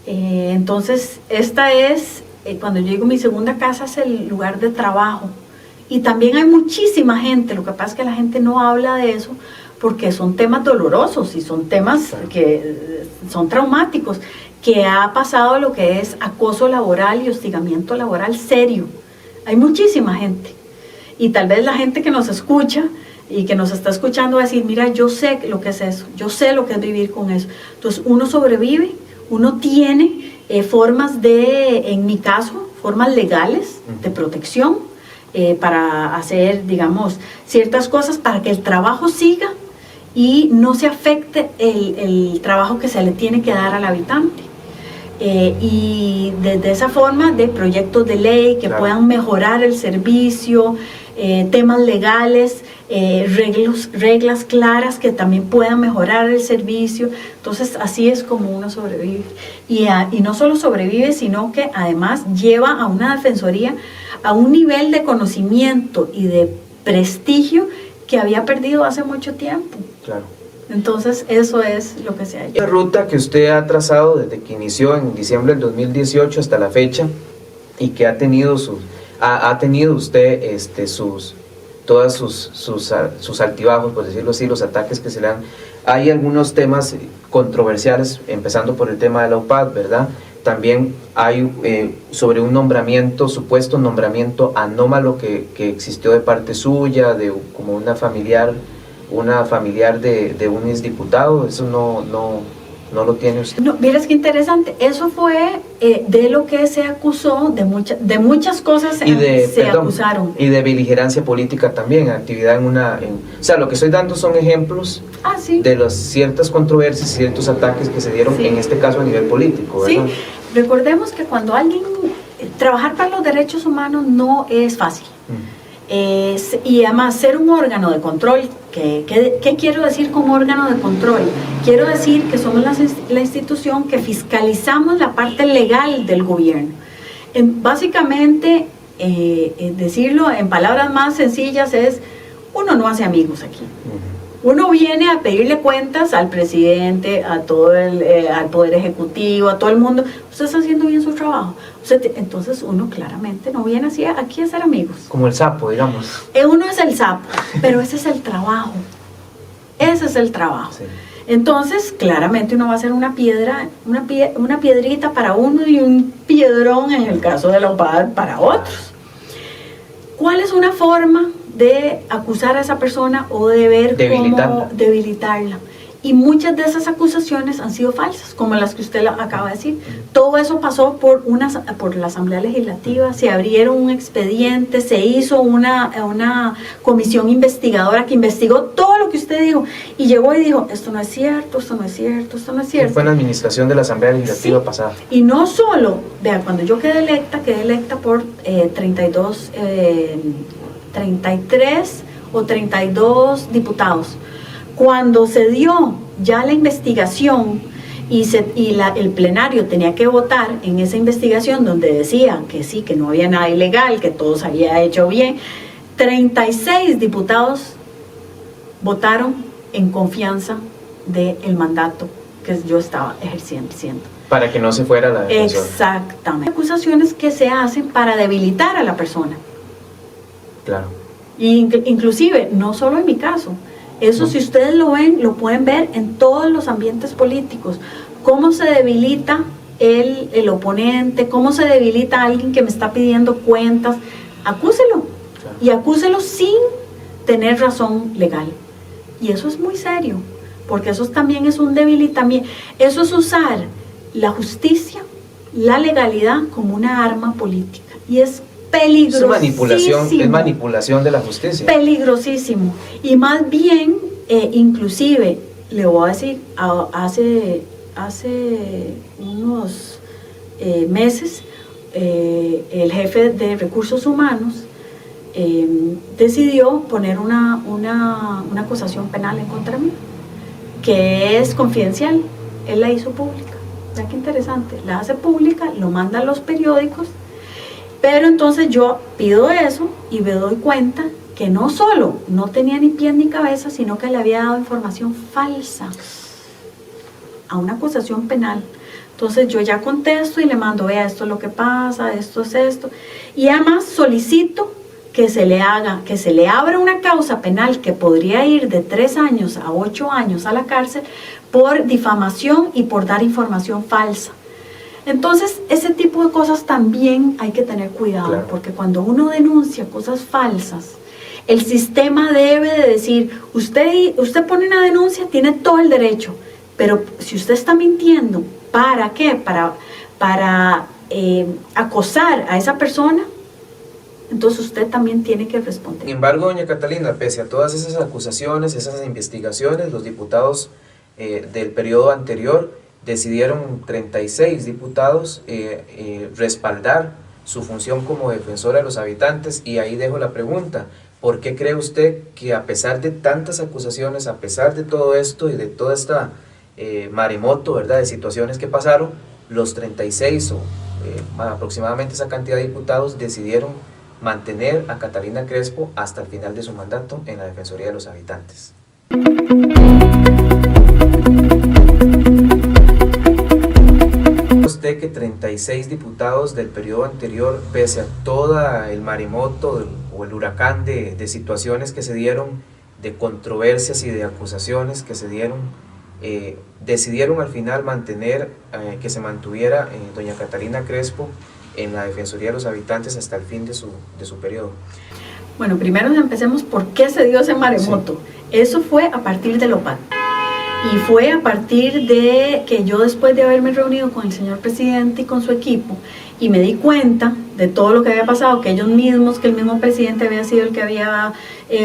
Entonces, esta es, cuando yo digo mi segunda casa, es el lugar de trabajo. Y también hay muchísima gente, lo que pasa es que la gente no habla de eso, porque son temas dolorosos y son temas que son traumáticos, que ha pasado lo que es acoso laboral y hostigamiento laboral serio. Hay muchísima gente. Y tal vez la gente que nos escucha y que nos está escuchando va a decir, mira, yo sé lo que es eso, yo sé lo que es vivir con eso. Entonces uno sobrevive, uno tiene formas en mi caso, formas legales de protección para hacer, digamos, ciertas cosas para que el trabajo siga y no se afecte el trabajo que se le tiene que dar al habitante. Y de esa forma de proyectos de ley que puedan mejorar el servicio, temas legales, reglas claras que también puedan mejorar el servicio. Entonces así es como uno sobrevive, y no solo sobrevive, sino que además lleva a una defensoría a un nivel de conocimiento y de prestigio que había perdido hace mucho tiempo. Claro. Entonces eso es lo que se ha hecho. La ruta que usted ha trazado desde que inició en diciembre del 2018 hasta la fecha, y que ha tenido usted todas sus altibajos, por decirlo así, los ataques que se le dan. Hay algunos temas controversiales, empezando por el tema de la UPAD, ¿verdad? También hay sobre un supuesto nombramiento anómalo que existió de parte suya, como una familiar de un exdiputado. Eso no lo tiene usted. No, miras qué interesante, eso fue de lo que se acusó, de muchas cosas acusaron. Y de beligerancia política también, actividad o sea, lo que estoy dando son ejemplos de las ciertas controversias, ciertos ataques que se dieron, en este caso a nivel político, ¿verdad? Sí, recordemos que cuando trabajar para los derechos humanos no es fácil. Y además ser un órgano de control, ¿qué quiero decir con órgano de control? Quiero decir que somos la institución que fiscalizamos la parte legal del gobierno. Básicamente, decirlo en palabras más sencillas es, uno no hace amigos aquí. Uno viene a pedirle cuentas al presidente, al Poder Ejecutivo, a todo el mundo. Usted está haciendo bien su trabajo. Entonces uno claramente no viene aquí a ser amigos. Como el sapo, digamos. Uno es el sapo, pero ese es el trabajo. Ese es el trabajo. Sí. Entonces, claramente uno va a hacer una piedrita para uno y un piedrón en el caso de la UPAD para otros. ¿Cuál es una forma de acusar a esa persona o de ver cómo debilitarla? Y muchas de esas acusaciones han sido falsas, como las que usted acaba de decir. Todo eso pasó por la Asamblea Legislativa, se abrieron un expediente, se hizo una comisión investigadora que investigó todo lo que usted dijo, y llegó y dijo, esto no es cierto, esto no es cierto, esto no es cierto. Fue en la administración de la Asamblea Legislativa pasada. Y no solo, vea, cuando yo quedé electa por 33 o 32 diputados. Cuando se dio ya la investigación y el plenario tenía que votar en esa investigación donde decía que sí, que no había nada ilegal, que todo se había hecho bien, 36 diputados votaron en confianza del mandato que yo estaba ejerciendo. Para que no se fuera la defensora. Exactamente. Acusaciones que se hacen para debilitar a la persona. Claro. Inclusive, no solo en mi caso, eso si ustedes lo ven, lo pueden ver en todos los ambientes políticos, cómo se debilita el oponente, cómo se debilita a alguien que me está pidiendo cuentas. Acúselo, claro. Y acúselo sin tener razón legal, y eso es muy serio, porque eso también es un debilitamiento, eso es usar la justicia, la legalidad como una arma política, y es peligrosísimo. Es manipulación de la justicia. Peligrosísimo. Y más bien, inclusive, le voy a decir, hace unos meses, el jefe de recursos humanos decidió poner una acusación penal en contra mí, que es confidencial. Él la hizo pública. ¿Ya qué interesante? La hace pública, lo manda a los periódicos. Pero entonces yo pido eso y me doy cuenta que no solo no tenía ni pie ni cabeza, sino que le había dado información falsa a una acusación penal. Entonces yo ya contesto y le mando, vea, esto es lo que pasa, esto es esto. Y además solicito que se le abra una causa penal que podría ir de 3 años a 8 años a la cárcel por difamación y por dar información falsa. Entonces, ese tipo de cosas también hay que tener cuidado, claro. Porque cuando uno denuncia cosas falsas, el sistema debe de decir, usted pone una denuncia, tiene todo el derecho, pero si usted está mintiendo, ¿para qué? Para acosar a esa persona, entonces usted también tiene que responder. Sin embargo, doña Catalina, pese a todas esas acusaciones, esas investigaciones, los diputados del periodo anterior decidieron 36 diputados respaldar su función como defensora de los habitantes, y ahí dejo la pregunta, ¿por qué cree usted que a pesar de tantas acusaciones, a pesar de todo esto y de toda esta maremoto, ¿verdad?, de situaciones que pasaron, los 36 o aproximadamente esa cantidad de diputados decidieron mantener a Catalina Crespo hasta el final de su mandato en la Defensoría de los Habitantes? Usted que 36 diputados del periodo anterior, pese a todo el maremoto o el huracán de situaciones que se dieron, de controversias y de acusaciones que se dieron, decidieron al final mantener, que se mantuviera doña Catalina Crespo en la Defensoría de los Habitantes hasta el fin de su periodo? Bueno, primero empecemos por qué se dio ese maremoto. Sí. Eso fue a partir del OPAD. Y fue a partir de que yo, después de haberme reunido con el señor presidente y con su equipo, y me di cuenta de todo lo que había pasado, que ellos mismos, que el mismo presidente había sido el que había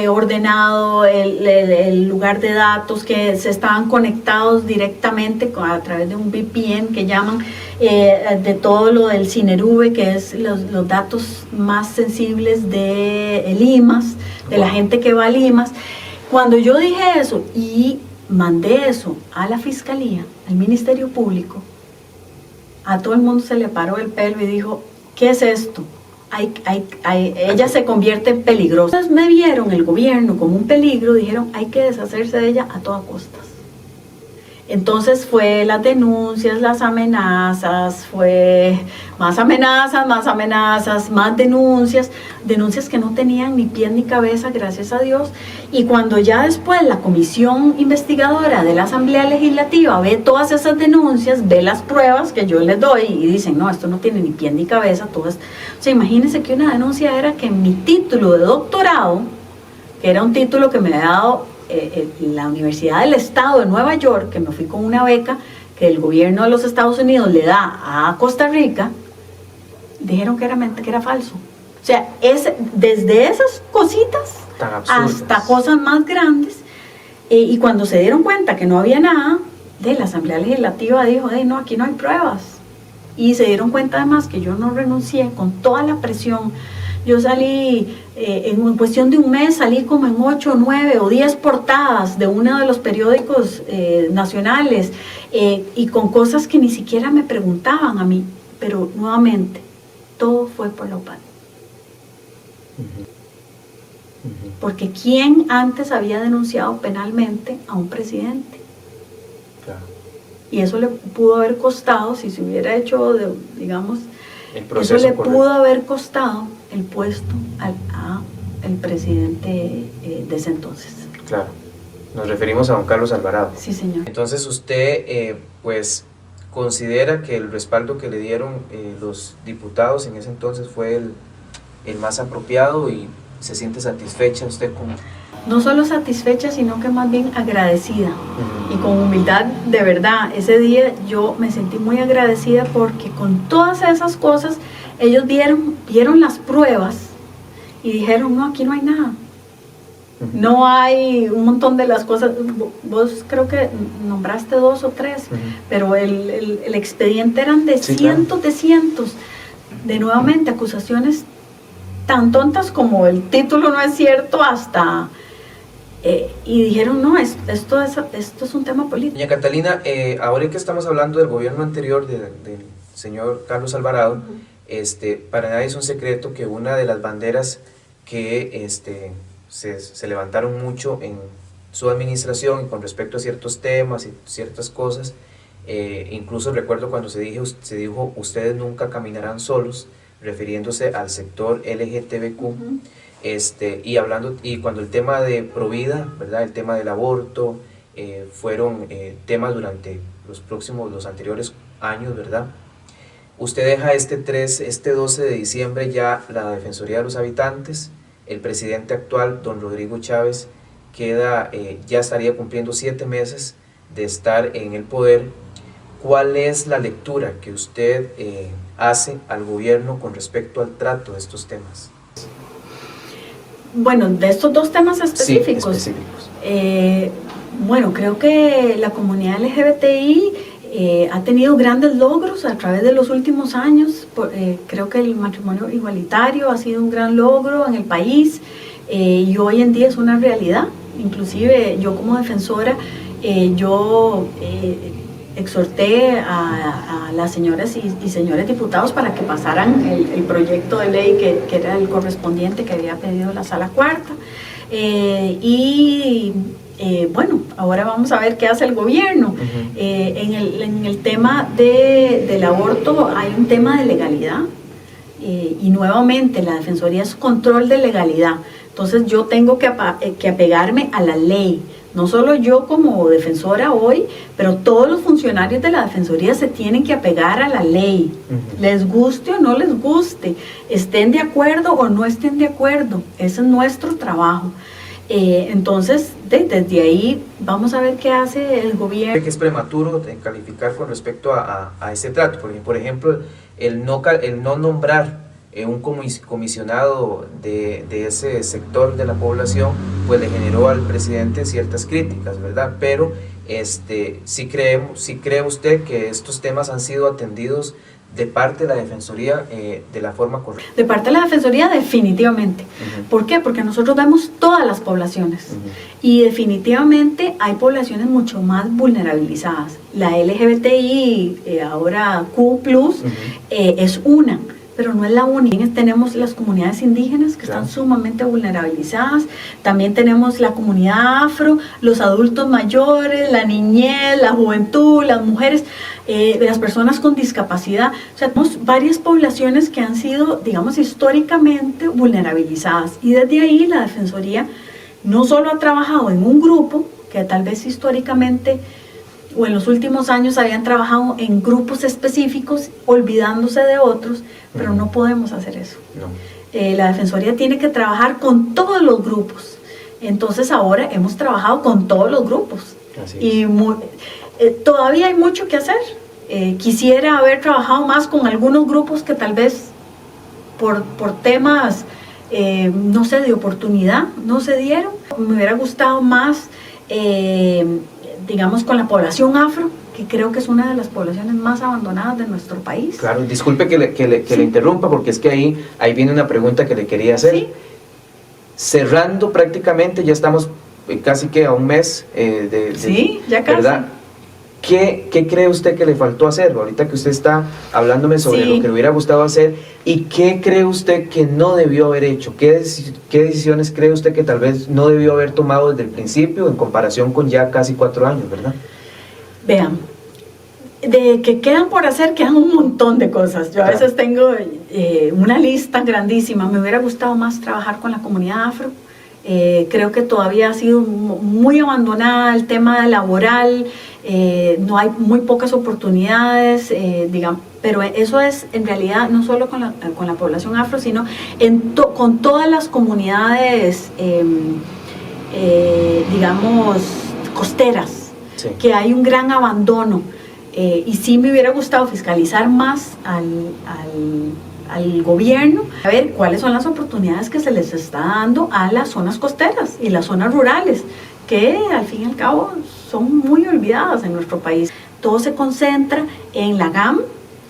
ordenado el lugar de datos, que se estaban conectados directamente a través de un VPN que llaman, de todo lo del CINERUVE, que es los datos más sensibles de Limas, de la gente que va a Limas. Cuando yo dije eso y mandé eso a la Fiscalía, al Ministerio Público, a todo el mundo se le paró el pelo y dijo, ¿qué es esto? Ella se convierte en peligrosa. Entonces me vieron el gobierno como un peligro, dijeron, hay que deshacerse de ella a toda costa. Entonces fue las denuncias, las amenazas, fue más amenazas, más denuncias que no tenían ni pie ni cabeza, gracias a Dios. Y cuando ya después la comisión investigadora de la Asamblea Legislativa ve todas esas denuncias, ve las pruebas que yo les doy y dicen, no, esto no tiene ni pie ni cabeza, todo esto. O sea, imagínense que una denuncia era que mi título de doctorado, que era un título que me había dado la Universidad del Estado de Nueva York, que me fui con una beca que el gobierno de los Estados Unidos le da a Costa Rica, dijeron que era falso. O sea, desde esas cositas hasta cosas más grandes, y cuando se dieron cuenta que no había nada, la Asamblea Legislativa dijo, no, aquí no hay pruebas. Y se dieron cuenta además que yo no renuncié con toda la presión. Yo salí, en cuestión de un mes, salí como en 8, 9 o 10 portadas de uno de los periódicos nacionales, y con cosas que ni siquiera me preguntaban a mí, pero nuevamente, todo fue por la OPAD. Porque ¿quién antes había denunciado penalmente a un presidente? Claro. Y eso le pudo haber costado, si se hubiera hecho, digamos, eso le correcto. pudo haber costado el puesto al presidente de ese entonces. Claro, nos referimos a don Carlos Alvarado. Sí, señor. Entonces usted, pues, considera que el respaldo que le dieron los diputados en ese entonces fue el más apropiado, y se siente satisfecha usted con... No solo satisfecha, sino que más bien agradecida, y con humildad, de verdad. Ese día yo me sentí muy agradecida porque con todas esas cosas ellos vieron las pruebas y dijeron, no, aquí no hay nada. No hay un montón de las cosas, vos creo que nombraste 2 o 3, pero el expediente eran de cientos, de nuevamente acusaciones tan tontas como el título no es cierto, hasta... y dijeron, no, esto es un tema político. Doña Catalina, ahora que estamos hablando del gobierno anterior del señor Carlos Alvarado, para nadie es un secreto que una de las banderas que se levantaron mucho en su administración con respecto a ciertos temas y ciertas cosas, incluso recuerdo cuando se dijo ustedes nunca caminarán solos, refiriéndose al sector LGTBQ, y cuando el tema de Provida, ¿verdad?, el tema del aborto, fueron temas durante los anteriores años, ¿verdad? Usted deja este 12 de diciembre ya la Defensoría de los Habitantes. El presidente actual, don Rodrigo Chávez, ya estaría cumpliendo 7 meses de estar en el poder. ¿Cuál es la lectura que usted hace al gobierno con respecto al trato de estos temas? Bueno, de estos 2 temas específicos. Sí, específicos. Bueno, creo que la comunidad LGBTI ha tenido grandes logros a través de los últimos años. Creo que el matrimonio igualitario ha sido un gran logro en el país, y hoy en día es una realidad. Inclusive yo como defensora, exhorté a las señoras y señores diputados para que pasaran el proyecto de ley que era el correspondiente que había pedido la Sala Cuarta. Bueno, ahora vamos a ver qué hace el gobierno. En el tema del aborto hay un tema de legalidad, y nuevamente la Defensoría es control de legalidad. Entonces yo tengo que apegarme a la ley. No solo yo como defensora hoy, pero todos los funcionarios de la Defensoría se tienen que apegar a la ley, les guste o no les guste, estén de acuerdo o no estén de acuerdo, ese es nuestro trabajo. Entonces, desde ahí vamos a ver qué hace el gobierno. Que es prematuro de calificar con respecto a ese trato, porque por ejemplo, el no nombrar un comisionado de ese sector de la población, pues le generó al presidente ciertas críticas, ¿verdad? Pero sí cree usted que estos temas han sido atendidos de parte de la Defensoría de la forma correcta. De parte de la Defensoría, definitivamente. ¿Por qué? Porque nosotros vemos todas las poblaciones, y definitivamente hay poblaciones mucho más vulnerabilizadas. La LGBTI, ahora Q+, es una, pero no es la única. Tenemos las comunidades indígenas que están sumamente vulnerabilizadas, también tenemos la comunidad afro, los adultos mayores, la niñez, la juventud, las mujeres, las personas con discapacidad. O sea, tenemos varias poblaciones que han sido, digamos, históricamente vulnerabilizadas, y desde ahí la Defensoría no solo ha trabajado en un grupo, que tal vez históricamente o en los últimos años habían trabajado en grupos específicos, olvidándose de otros, pero no podemos hacer eso. No. La Defensoría tiene que trabajar con todos los grupos, Entonces ahora hemos trabajado con todos los grupos. Así y todavía hay mucho que hacer. Quisiera haber trabajado más con algunos grupos que tal vez por temas, no sé, de oportunidad no se dieron. Me hubiera gustado más, digamos, con la población afro, que creo que es una de las poblaciones más abandonadas de nuestro país. Claro, disculpe que le interrumpa, porque es que ahí viene una pregunta que le quería hacer. Sí. Cerrando prácticamente, ya estamos casi que a un mes sí, ya casi. ¿Verdad? ¿Qué cree usted que le faltó hacer? Ahorita que usted está hablándome sobre lo que le hubiera gustado hacer, ¿y qué cree usted que no debió haber hecho? ¿Qué decisiones cree usted que tal vez no debió haber tomado desde el principio en comparación con ya casi 4 años, verdad? Vean, de que quedan por hacer, quedan un montón de cosas. Yo a veces tengo una lista grandísima. Me hubiera gustado más trabajar con la comunidad afro. Creo que todavía ha sido muy abandonada el tema laboral, no hay muy pocas oportunidades, digamos, pero eso es en realidad no solo con la población afro, sino con todas las comunidades, digamos, costeras, sí, que hay un gran abandono. Y sí me hubiera gustado fiscalizar más al gobierno, a ver cuáles son las oportunidades que se les está dando a las zonas costeras y las zonas rurales, que al fin y al cabo son muy olvidadas en nuestro país. Todo se concentra en la GAM,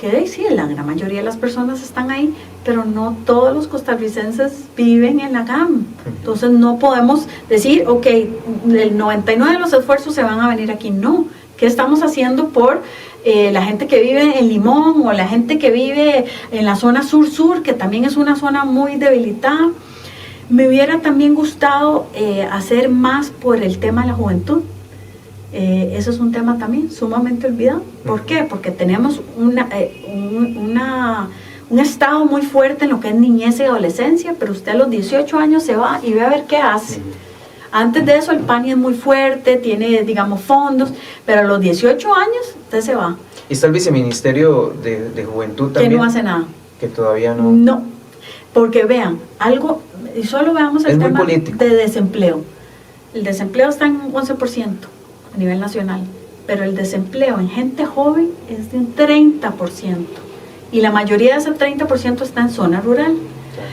que sí, la gran mayoría de las personas están ahí, pero no todos los costarricenses viven en la GAM. Entonces no podemos decir, ok, el 99% de los esfuerzos se van a venir aquí. No, ¿qué estamos haciendo por la gente que vive en Limón o la gente que vive en la zona sur-sur, que también es una zona muy debilitada? Me hubiera también gustado hacer más por el tema de la juventud. Eso es un tema también sumamente olvidado. ¿Por qué? Porque tenemos un estado muy fuerte en lo que es niñez y adolescencia, pero usted a los 18 años se va y ve a ver qué hace. Antes de eso el PANI es muy fuerte, tiene, digamos, fondos, pero a los 18 años usted se va. ¿Y está el viceministerio de Juventud también? Que no hace nada. Que todavía no... No, porque vean, algo, y solo veamos el tema de desempleo. El desempleo está en 11% a nivel nacional, pero el desempleo en gente joven es de un 30%. Y la mayoría de ese 30% está en zona rural.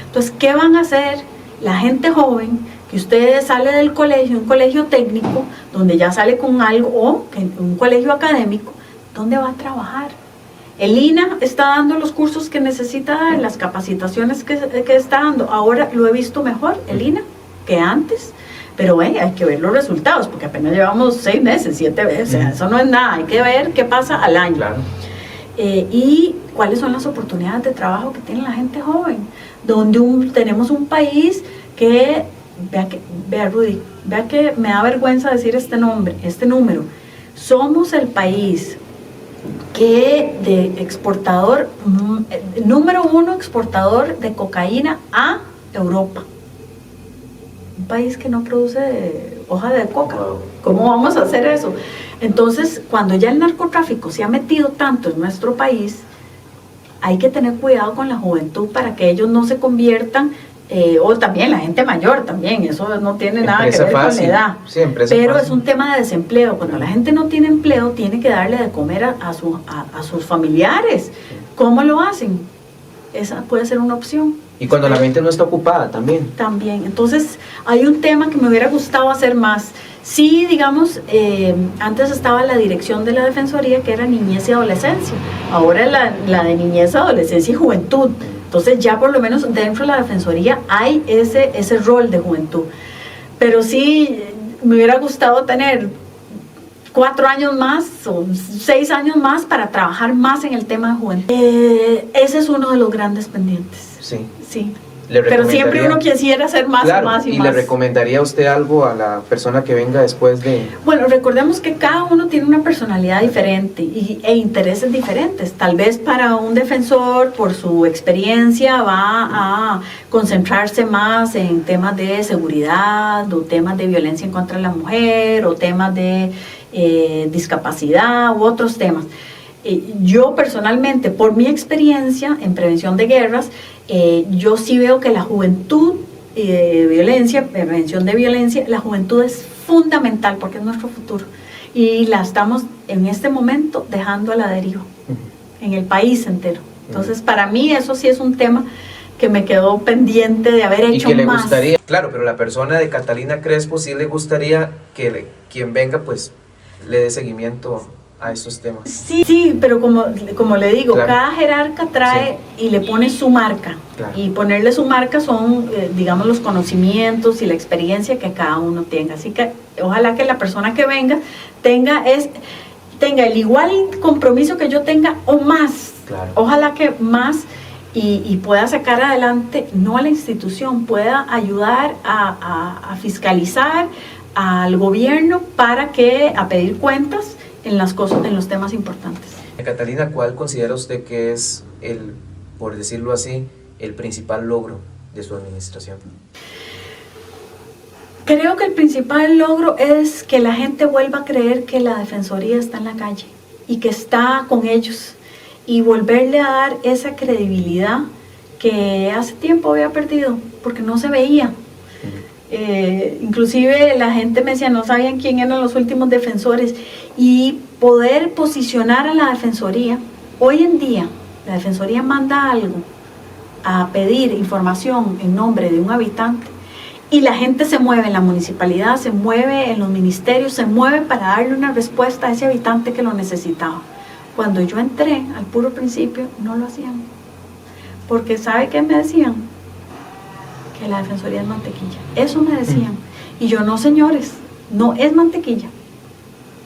Entonces, ¿qué van a hacer la gente joven? Que usted sale del colegio, un colegio técnico, donde ya sale con algo, o un colegio académico, ¿dónde va a trabajar? El INA está dando los cursos que necesita dar, las capacitaciones que está dando. Ahora lo he visto mejor, el INA, que antes, pero hay que ver los resultados, porque apenas llevamos 6 meses, 7 meses, o sea, eso no es nada, hay que ver qué pasa al año. Claro. Y cuáles son las oportunidades de trabajo que tiene la gente joven, donde tenemos un país que... Vea Rudy, vea que me da vergüenza decir este número. Somos el país que número 1 exportador de cocaína a Europa. Un país que no produce hoja de coca. ¿Cómo vamos a hacer eso? Entonces, cuando ya el narcotráfico se ha metido tanto en nuestro país, hay que tener cuidado con la juventud para que ellos no se conviertan, o también la gente mayor también, eso no tiene nada que ver con la edad, sí, pero es un tema de desempleo. Cuando la gente no tiene empleo, tiene que darle de comer a sus familiares. ¿Cómo lo hacen? Esa puede ser una opción. Y cuando la mente no está ocupada también. También, entonces hay un tema que me hubiera gustado hacer más. Sí, digamos, antes estaba la dirección de la Defensoría, que era niñez y adolescencia, ahora la de niñez, adolescencia y juventud. Entonces ya por lo menos dentro de la Defensoría hay ese rol de juventud. Pero sí, me hubiera gustado tener 4 años más o 6 años más para trabajar más en el tema de juventud. Ese es uno de los grandes pendientes. Sí. Sí. Pero siempre uno quisiera hacer más, claro, y más y más. ¿Y le recomendaría a usted algo a la persona que venga después de...? Bueno, recordemos que cada uno tiene una personalidad diferente e intereses diferentes. Tal vez para un defensor, por su experiencia, va a concentrarse más en temas de seguridad, o temas de violencia en contra de la mujer, o temas de discapacidad, u otros temas. Yo personalmente, por mi experiencia en prevención de guerras, yo sí veo que la juventud violencia, prevención de violencia, la juventud es fundamental porque es nuestro futuro y la estamos en este momento dejando a la deriva en el país entero. Entonces, para mí eso sí es un tema que me quedó pendiente de haber hecho y que le más. Gustaría, claro, pero la persona de Catalina Crespo sí le gustaría que quien venga pues le dé seguimiento a estos temas. Sí, pero como le digo, claro, cada jerarca trae y le pone su marca. Claro. Y ponerle su marca son, digamos, los conocimientos y la experiencia que cada uno tenga. Así que ojalá que la persona que venga tenga el igual compromiso que yo tenga o más. Claro. Ojalá que más y pueda sacar adelante, no a la institución, pueda ayudar a fiscalizar al gobierno para que a pedir cuentas en las cosas, en los temas importantes. Catalina, ¿cuál considera usted que es por decirlo así, el principal logro de su administración? Creo que el principal logro es que la gente vuelva a creer que la Defensoría está en la calle y que está con ellos y volverle a dar esa credibilidad que hace tiempo había perdido porque no se veía. Inclusive la gente me decía, no sabían quién eran los últimos defensores, y poder posicionar a la Defensoría. Hoy en día la Defensoría manda algo a pedir información en nombre de un habitante y la gente se mueve en la municipalidad, se mueve en los ministerios, se mueve para darle una respuesta a ese habitante que lo necesitaba. Cuando yo entré al puro principio no lo hacían, porque ¿sabe qué me decían? Que la Defensoría es mantequilla. Eso me decían. Y yo, no, señores, no es mantequilla.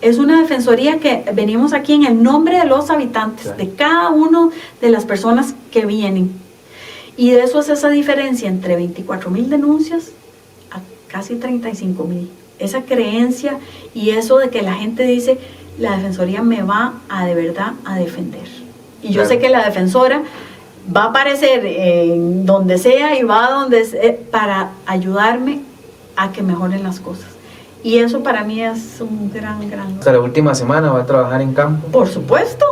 Es una Defensoría que venimos aquí en el nombre de los habitantes, claro, de cada uno de las personas que vienen. Y de eso es esa diferencia entre 24,000 denuncias a casi 35,000. Esa creencia y eso de que la gente dice, la Defensoría me va de verdad a defender. Y yo, claro, sé que la defensora va a aparecer en donde sea y va a donde sea para ayudarme a que mejoren las cosas. Y eso para mí es un gran... ¿Hasta la última semana va a trabajar en campo? Por supuesto.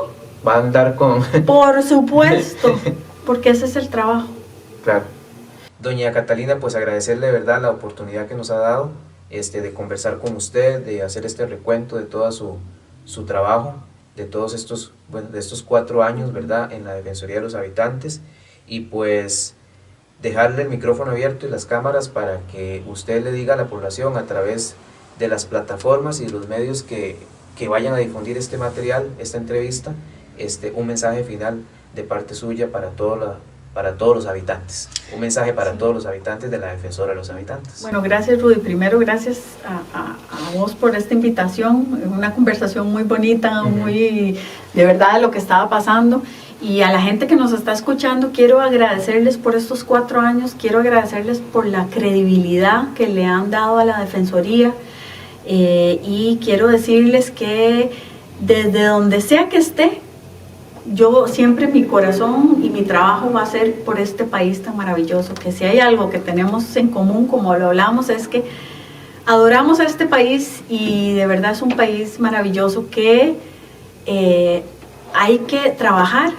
¿Va a andar con...? Por supuesto, porque ese es el trabajo. Claro. Doña Catalina, pues agradecerle de verdad la oportunidad que nos ha dado de conversar con usted, de hacer este recuento de todo su trabajo, de todos estos 4 años, ¿verdad?, en la Defensoría de los Habitantes, y pues dejarle el micrófono abierto y las cámaras para que usted le diga a la población a través de las plataformas y los medios que vayan a difundir este material, esta entrevista, un mensaje final de parte suya para todos los habitantes, un mensaje para todos los habitantes de la Defensora de los Habitantes. Bueno, gracias, Rudy. Primero, gracias a vos por esta invitación, una conversación muy bonita, muy de verdad lo que estaba pasando, y a la gente que nos está escuchando, quiero agradecerles por estos 4 años, quiero agradecerles por la credibilidad que le han dado a la Defensoría, y quiero decirles que desde donde sea que esté, yo siempre mi corazón y mi trabajo va a ser por este país tan maravilloso, que si hay algo que tenemos en común, como lo hablamos, es que adoramos a este país y de verdad es un país maravilloso que hay que trabajar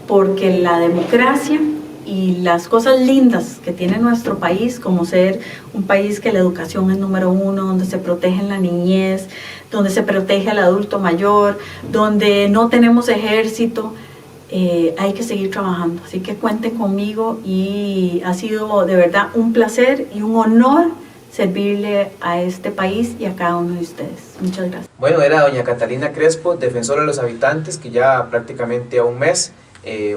porque la democracia y las cosas lindas que tiene nuestro país, como ser un país que la educación es número 1, donde se protege la niñez, donde se protege al adulto mayor, donde no tenemos ejército, hay que seguir trabajando. Así que cuenten conmigo y ha sido de verdad un placer y un honor servirle a este país y a cada uno de ustedes. Muchas gracias. Bueno, era doña Catalina Crespo, Defensora de los Habitantes, que ya prácticamente a un mes,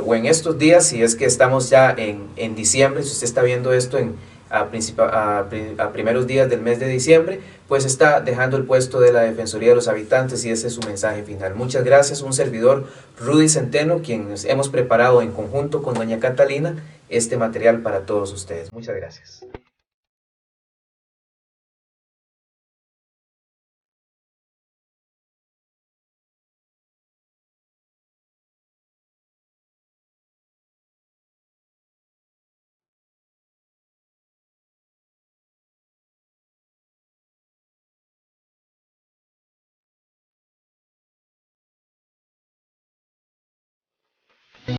o en estos días, si es que estamos ya en diciembre, si usted está viendo esto a primeros días del mes de diciembre, pues está dejando el puesto de la Defensoría de los Habitantes, y ese es su mensaje final. Muchas gracias. Un servidor, Rudy Centeno, quienes hemos preparado en conjunto con doña Catalina este material para todos ustedes. Muchas gracias.